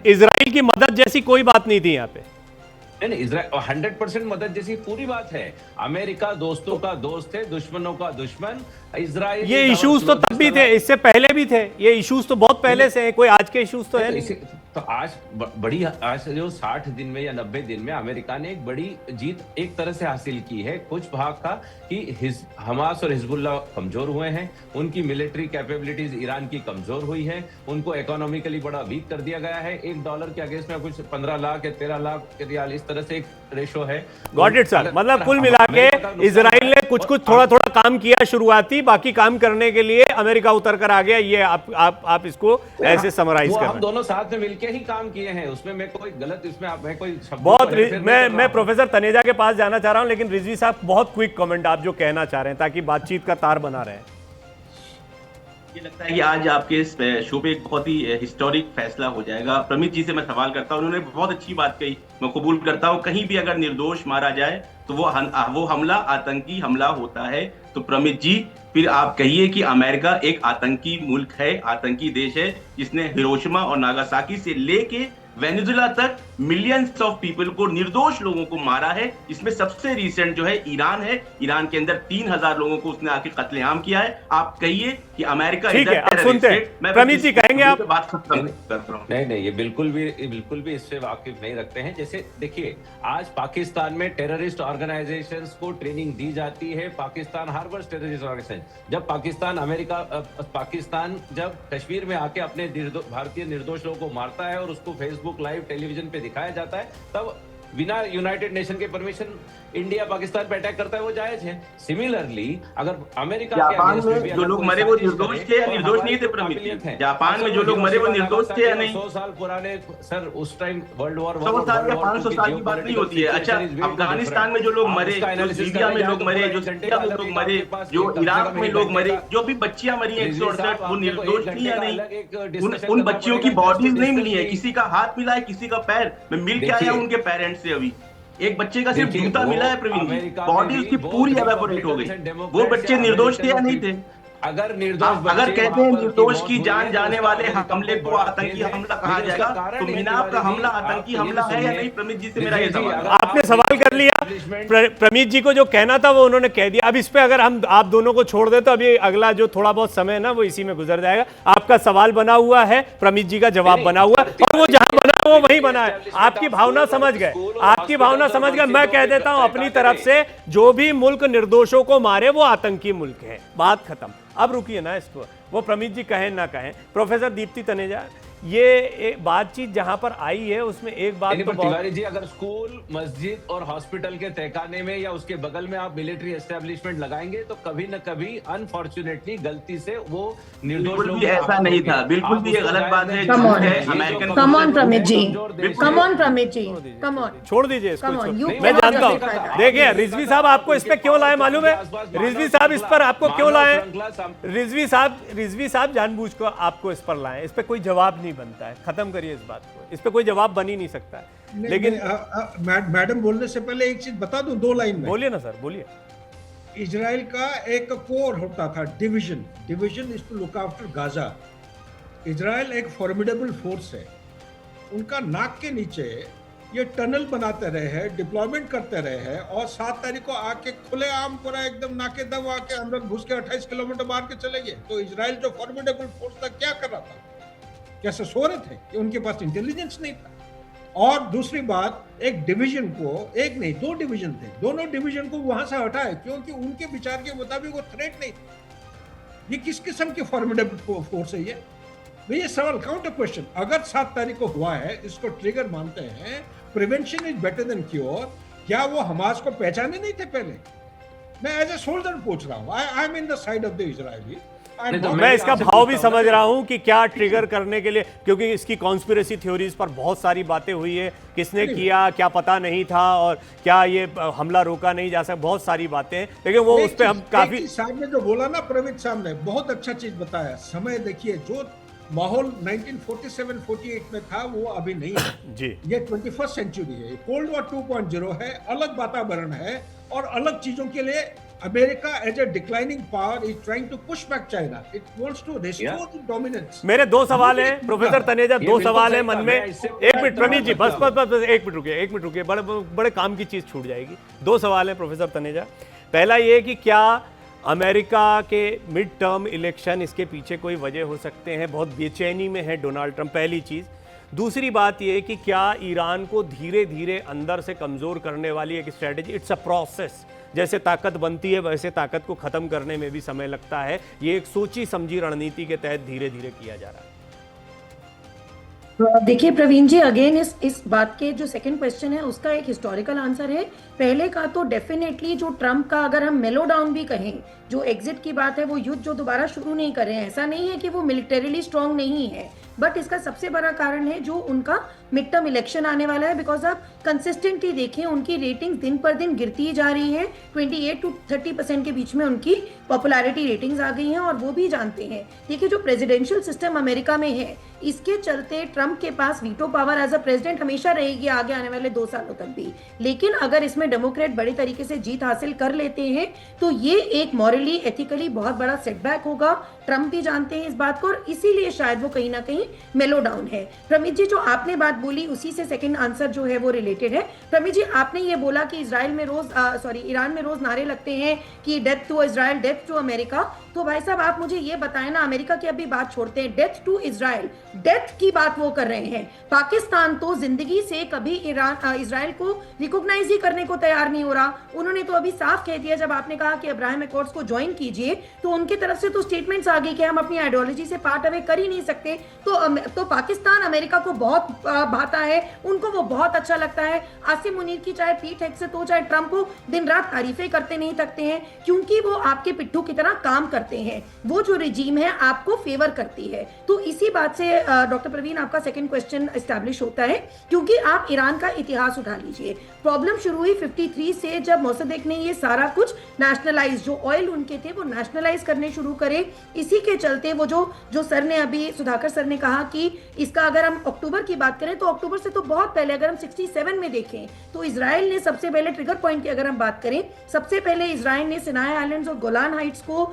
इजराइल की मदद जैसी कोई बात नहीं थी यहाँ पे। नहीं, इजराइल 100% मदद जैसी पूरी बात है। अमेरिका दोस्तों का दोस्त है, दुश्मनों का दुश्मन। इजराइल ये इश्यूज तो तब भी थे, इससे पहले भी थे। ये इश्यूज तो बहुत पहले से हैं, कोई आज के इश्यूज तो है नहीं। तो आज जो 60 दिन में या 90 दिन में अमेरिका ने एक बड़ी जीत एक तरह से हासिल की है। कुछ भाग का कि हमास और हिजबुल्ला कमजोर हुए हैं, उनकी मिलिट्री कैपेबिलिटीज ईरान की कमजोर हुई है, उनको इकोनॉमिकली बड़ा वीक कर दिया गया है। $1 के अगेंस्ट में कुछ 15 लाख या 13 लाख के रियाल, इस तरह से एक रेशो है। Got it sir. मतलब कुल मिला के इजराइल ने कुछ थोड़ा काम किया शुरुआती, बाकी काम करने के लिए अमेरिका उतर कर आ गया। ये आप इसको ऐसे समराइज कर रहे हैं। हम दोनों साथ में मिलकर ही काम किए हैं, उसमें मैं कोई गलत, इसमें आप मैं कोई बहुत मैं प्रोफेसर तनेजा के पास जाना चाह रहा हूं, लेकिन रिजवी साहब बहुत क्विक कमेंट आप जो कहना चाह रहे हैं, ताकि बातचीत का तार बना रहे। मुझे लगता है कि आज आपके इस शो पे एक बहुत ही हिस्टोरिक फैसला हो जाएगा। प्रमित जी से मैं सवाल करता हूँ, उन्होंने बहुत अच्छी बात कही, मैं कबूल करता हूँ, कहीं भी अगर निर्दोष मारा जाए तो वो हमला आतंकी हमला होता है। तो प्रमित जी, फिर आप कहिए कि अमेरिका एक आतंकी मुल्क है, आतंकी देश है, जिसने हिरोशिमा और नागासाकी से लेके वेनेजुला तक मिलियंस ऑफ पीपल को, निर्दोष लोगों को मारा है। इसमें सबसे रिसेंट जो है ईरान है, ईरान के अंदर 3000 लोगों को उसने आके कत्लेआम किया है। आप कहिए कि अमेरिका ठीक है, आप सुनते हैं। प्रमित जी कहेंगे आप? बात खत्म करता हूं। नहीं, ये बिल्कुल भी इससे वाकिफ नहीं रखते हैं। जैसे देखिए, आज पाकिस्तान में टेररिस्ट ऑर्गेनाइजेशंस को ट्रेनिंग दी जाती है। Pakistan harbours terrorist organisation. जब पाकिस्तान जब कश्मीर में आके अपने भारतीय निर्दोष लोगों को मारता है और उसको फेसबुक लाइव टेलीविजन पे दिखाया जाता है, तब बिना यूनाइटेड नेशन के परमिशन इंडिया पाकिस्तान पे अटैक करता है, वो जायज है। सिमिलरली अगर अमेरिका जापान में जो लोग मरे वो निर्दोष थे या निर्दोष नहीं थे? प्रमित जी, जापान में जो लोग मरे वो निर्दोष थे या नहीं? 100 साल पुराने सर, उस टाइम वर्ल्ड वॉर 100 साल या 500 साल की बात नहीं होती है। अच्छा, अफगानिस्तान में जो लोग मरे, जो सीरिया में लोग मरे, जो सीरिया में लोग मरे, जो इराक में लोग मरे, जो भी बच्चियां मरी 168, वो निर्दोष थी या नहीं? उन बच्चियों की बॉडीज नहीं मिली है, किसी का हाथ मिला है, किसी का पैर। मैं मिल के आया उनके पेरेंट्स से, अभी एक बच्चे का सिर्फ जूता मिला है प्रवीण जी, बॉडी उसकी पूरी एवेपोरेट हो गई। वो बच्चे निर्दोष थे या नहीं थे? अगर निर्दोष अगर कहते हैं निर्दोष की जान जाने वाले हमले को आतंकी हमला कहा जाएगा, तो मीनाब का हमला आतंकी हमला है या नहीं? प्रमित जी से मेरा ये सवाल। आपने सवाल कर लिया, प्रमित जी को जो कहना था वो उन्होंने कह दिया। अब इस पे अगर हम आप दोनों को छोड़ दे तो अभी अगला जो थोड़ा बहुत समय है ना वो इसी में गुजर जाएगा। आपका सवाल बना हुआ है, प्रमित जी का जवाब बना हुआ है, और वो जहां बना वो वहीं बना है। आपकी भावना समझ गए, आपकी भावना समझ गए। मैं कह देता हूं अपनी तरफ से, जो भी मुल्क निर्दोषों को मारे वो आतंकी मुल्क है, बात खत्म। अब रुकिए ना इसको, वो प्रमित जी कहें ना कहें। प्रोफेसर दीप्ति तनेजा, ये बातचीत जहां पर आई है उसमें एक बात तो तिवारी जी, अगर स्कूल, मस्जिद और हॉस्पिटल के तहखाने में या उसके बगल में आप मिलिट्री एस्टेब्लिशमेंट लगाएंगे तो कभी न कभी अनफॉर्चुनेटली गलती से वो निर्दोष लोग, ऐसा नहीं था, बिल्कुल भी ये गलत बात है। Come on Pramit ji, come on Pramit ji, come on, छोड़ दीजिए इसको। मैं जानता हूं, देखिए रिजवी साहब आपको इस पे क्यों लाए मालूम है? रिजवी साहब इस पर आपको क्यों लाए? रिजवी साहब जानबूझकर आपको इस पर लाए, इस पे कोई जवाब नहीं बनता है। खत्म करिए इस बात को, इस पे कोई जवाब बन ही नहीं सकता है। लेकिन मैडम बोलने से पहले एक चीज बता दूं 2 लाइन में। बोलिए ना सर, बोलिए। इजराइल का एक कोर होता था, division is to look after Gaza. Israel एक फॉर्मिडेबल फोर्स है, उनका नाक के नीचे ये टनल बनाते रहे हैं, डिप्लॉयमेंट करते रहे हैं, और 7 तारीख को आके खुलेआम पूरा एकदम नाके दम आके अंदर घुस के 28 किलोमीटर मार के चले गए। तो इजराइल जो फॉर्मिडेबल फोर्स था क्या कर रहा था? कैसे सो रहे थे कि उनके पास इंटेलिजेंस नहीं था? और दूसरी बात, एक डिवीजन को, एक नहीं 2 डिवीजन थे, दोनों डिवीजन को वहां से हटाए क्योंकि उनके विचार के मुताबिक वो थ्रेट नहीं था। ये किस किस्म की फॉर्मिडेबल फोर्स है ये? ये सवाल, काउंटर क्वेश्चन। अगर 7 तारीख को हुआ है, इसको ट्रिगर मानते हैं, prevention is better than cure, क्या वो हमास को पहचाने नहीं थे पहले? मैं एज ए सोल्जर पूछ रहा हूँ, I am in the side of the Israeli. मैं इसका भाव भी समझ रहा हूं कि क्या ट्रिगर करने के लिए, क्योंकि इसकी कॉन्स्पिरेसी थ्योरीज पर बहुत सारी बातें हुई है, किसने किया, क्या पता नहीं था, और क्या ये हमला रोका नहीं जा सकता, बहुत सारी बातें हैं। लेकिन वो उस पर हम काफी, साहब ने जो बोला ना, प्रवीण साहब ने बहुत अच्छा चीज बताया। समय देखिए, जो माहौल 1947-48 में था वो अभी नहीं है जी। ये 21st सेंचुरी है, कोल्ड वॉर 2.0 है, अलग वातावरण है, और अलग चीजों के लिए America as a declining power is trying to push back China, it wants to restore the dominance. मेरे 2 सवाल हैं प्रोफेसर तनेजा, 2 सवाल हैं मन में। एक मिनट प्रवीण जी, बस एक मिनट रुकिए, बड़े काम की चीज छूट जाएगी। 2 सवाल हैं प्रोफेसर तनेजा। पहला ये कि क्या अमेरिका के मिड टर्म इलेक्शन इसके पीछे कोई वजह हो सकते हैं? बहुत बेचैनी में है डोनाल्ड ट्रंप, पहली चीज़। दूसरी बात यह कि क्या ईरान को धीरे धीरे अंदर से कमज़ोर करने वाली एक स्ट्रेटजी, इट्स अ प्रोसेस, जैसे ताकत बनती है वैसे ताकत को ख़त्म करने में भी समय लगता है, ये एक सोची समझी रणनीति के तहत धीरे धीरे किया जा रहा है? देखिए प्रवीण जी, अगेन इस बात के जो सेकंड क्वेश्चन है उसका एक हिस्टोरिकल आंसर है। पहले का तो डेफिनेटली जो ट्रम्प का, अगर हम मेलो डाउन भी कहें, जो एग्जिट की बात है, वो युद्ध जो दोबारा शुरू नहीं कर रहे हैं, ऐसा नहीं है कि वो मिलिटरीली स्ट्रांग नहीं है, बट इसका सबसे बड़ा कारण है जो उनका मिड टर्म इलेक्शन आने वाला है। बिकॉज आप कंसिस्टेंटली देखें, उनकी रेटिंग दिन पर दिन गिरती जा रही है। 28 to 30% के बीच में उनकी पॉपुलैरिटी रेटिंग्स आ गई हैं, और वो भी जानते हैं। देखिए, जो प्रेसिडेंशियल सिस्टम अमेरिका में है, इसके चलते ट्रंप के पास veto power as a president हमेशा रहेगी आगे आने वाले 2 सालों तक भी। लेकिन अगर इसमें डेमोक्रेट बड़े तरीके से जीत हासिल कर लेते हैं तो ये एक मॉरली एथिकली बहुत बड़ा सेटबैक होगा। ट्रंप भी जानते हैं इस बात को, और इसीलिए शायद वो कहीं ना कहीं मेलो डाउन है। प्रमित जी, जो आपने बात बोली उसी से सेकंड आंसर जो है वो रिलेटेड है। प्रमित जी, आपने ये बोला कि ईरान में रोज नारे लगते हैं कि death to Israel, death to America. तो भाई साहब, आप मुझे ये बताएं ना, अमेरिका की अभी बात छोड़ते हैं, डेथ टू इजराइल, डेथ की बात वो कर रहे हैं। पाकिस्तान तो जिंदगी से कभी इजराइल को रिकॉग्नाइज ही करने को तैयार नहीं हो रहा। उन्होंने तो अभी साफ कह दिया, जब आपने कहा कि अब्राहम अकॉर्ड्स को ज्वाइन कीजिए, तो उनकी तरफ से तो स्टेटमेंट्स आ गई कि हम अपनी आइडियोलॉजी से पार्ट अवे कर ही नहीं सकते। तो पाकिस्तान अमेरिका को बहुत भाता है, उनको वो बहुत अच्छा लगता है। आसिम मुनीर की चाहे पीठ एक्सेत हो, चाहे ट्रंप हो, दिन रात तारीफें करते नहीं थकते हैं, क्योंकि वो आपके पिट्ठू की तरह काम करते हैं। वो जो रिजीम है आपको फेवर करती है। तो इसी बात से डॉक्टर प्रवीण, आपका सेकंड क्वेश्चन एस्टैब्लिश होता है, क्योंकि आप ईरान का इतिहास उठा लीजिए। प्रॉब्लम शुरू हुई 53 से, जब मोसदेक ने ये सारा कुछ नेशनलाइज, जो ऑयल उनके थे वो नेशनलाइज करने शुरू करे। इसी के चलते वो जो सर ने अभी, सुधाकर सर ने कहा कि इसका अगर हम अक्टूबर की बात करें तो अक्टूबर से तो बहुत पहले, अगर हम 67 में देखें तो इजराइल ने सबसे पहले, ट्रिगर पॉइंट की अगर हम बात करें, सबसे पहले इजराइल ने सिनाई आइलैंड्स और गोलान हाइट्स को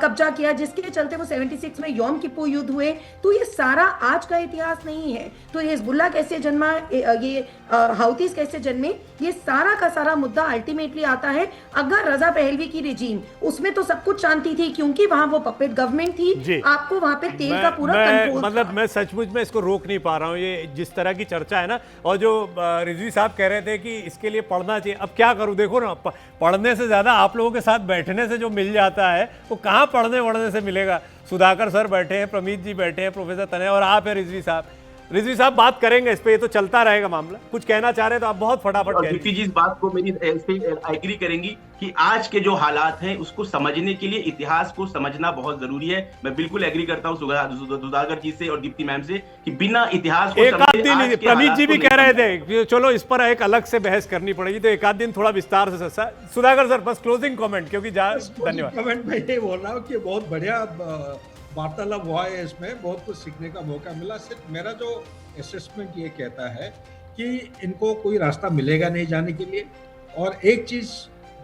कब्जा किया, जिसके चलते वो 76 में यौम किप्पुर युद्ध हुए। तो ये सारा आज का इतिहास नहीं है। तो ये हिजबुल्लाह कैसे जन्मा, ये हाउतीज कैसे जन्मे, ये सारा का सारा मुद्दा अल्टीमेटली आता है अगर रजा पहलवी की रिजीम, उसमें तो सब कुछ शांति थी क्योंकि वहां वो पपेट गवर्नमेंट थी, आपको वहां पे तेल का पूरा कंट्रोल, मतलब मैं सचमुच में इसको रोक नहीं पा रहा हूँ, ये जिस तरह की चर्चा है ना। और जो रिजवी साहब कह रहे थे कि इसके लिए पढ़ना चाहिए, अब क्या करूँ, देखो ना, पढ़ने से ज़्यादा आप लोगों के साथ बैठने से जो मिल जाता है वो कहाँ पढ़ने वढ़ने से मिलेगा। सुधाकर सर बैठे हैं, प्रमीत जी बैठे हैं, प्रोफेसर तनय, और आप हैं रिजवी साहब। रिजवी साहब बात करेंगे इस पे, ये तो चलता रहेगा मामला। कुछ कहना चाह रहे हैं तो आप बहुत फटाफट कह दीप्ति जी इस बात को मेरी एग्री करेंगी कि आज के जो हालात हैं उसको समझने के लिए इतिहास को समझना बहुत जरूरी है। मैं बिल्कुल एग्री करता हूँ सुधाकर जी से और दीप्ति मैम से कि बिना इतिहास को एक आध दिन, प्रमीत जी भी कह रहे थे चलो इस पर एक अलग से बहस करनी पड़ेगी, तो एक आध दिन थोड़ा विस्तार से। सुधाकर सर बस क्लोजिंग कमेंट, क्योंकि धन्यवाद। कमेंट मैं ये बोल रहा हूँ कि बहुत बढ़िया वार्तालाप हुआ है, इसमें बहुत कुछ सीखने का मौका मिला। सिर्फ मेरा जो असेसमेंट ये कहता है कि इनको कोई रास्ता मिलेगा नहीं जाने के लिए, और एक चीज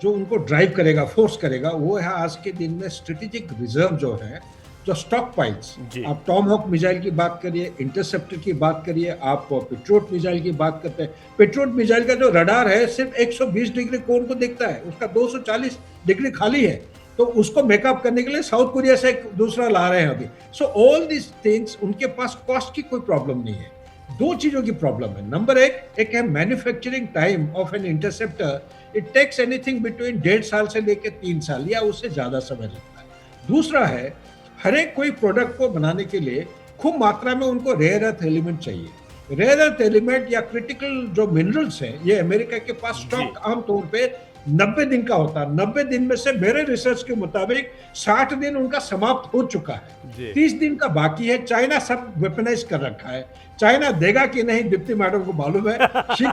जो उनको ड्राइव करेगा, फोर्स करेगा, वो है आज के दिन में स्ट्रेटेजिक रिजर्व जो है, जो स्टॉक पाइल्स। आप टॉम हॉक मिसाइल की बात करिए, इंटरसेप्टर की बात करिए, आप पेट्रोट मिसाइल की बात करते हैं। पेट्रोट मिसाइल का जो रडार है सिर्फ 120 डिग्री कोण को देखता है, उसका 240 डिग्री खाली है, तो उसको मेकअप करने के लिए साउथ कोरिया से एक दूसरा ला रहे हैं अभी। सो ऑल दिस थिंग्स, उनके पास कॉस्ट की कोई प्रॉब्लम नहीं है। 2 चीजों की प्रॉब्लम है। नंबर एक है manufacturing time of an interceptor, it takes anything between 1.5 साल से लेकर 3 साल या उससे ज्यादा समय लगता है। दूसरा है, हर एक कोई प्रोडक्ट को बनाने के लिए खूब मात्रा में उनको रेयर अर्थ एलिमेंट चाहिए। रेयर अर्थ एलिमेंट या क्रिटिकल जो मिनरल्स हैं, ये अमेरिका के पास स्टॉक आमतौर पे 90 दिन का होता है। 90 दिन में से मेरे रिसर्च के मुताबिक 60 दिन उनका समाप्त हो चुका है, 30 दिन का बाकी है। चाइना सब वेपनाइज कर रखा है, चाइना देगा कि नहीं दीप्ति मैडम को मालूम है। अच्छा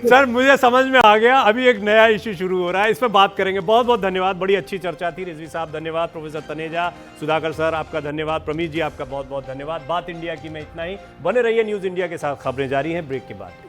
सर, मुझे समझ में आ गया, अभी एक नया इश्यू शुरू हो रहा है, इस पर बात करेंगे। बहुत बहुत धन्यवाद, बड़ी अच्छी चर्चा थी। रिजवी साहब धन्यवाद, प्रोफेसर तनेजा, सुधाकर सर आपका धन्यवाद, प्रमीत जी आपका बहुत बहुत धन्यवाद। बात इंडिया की में इतना ही। बने रहिए न्यूज़ इंडिया के साथ, खबरें जारी हैं ब्रेक के बाद।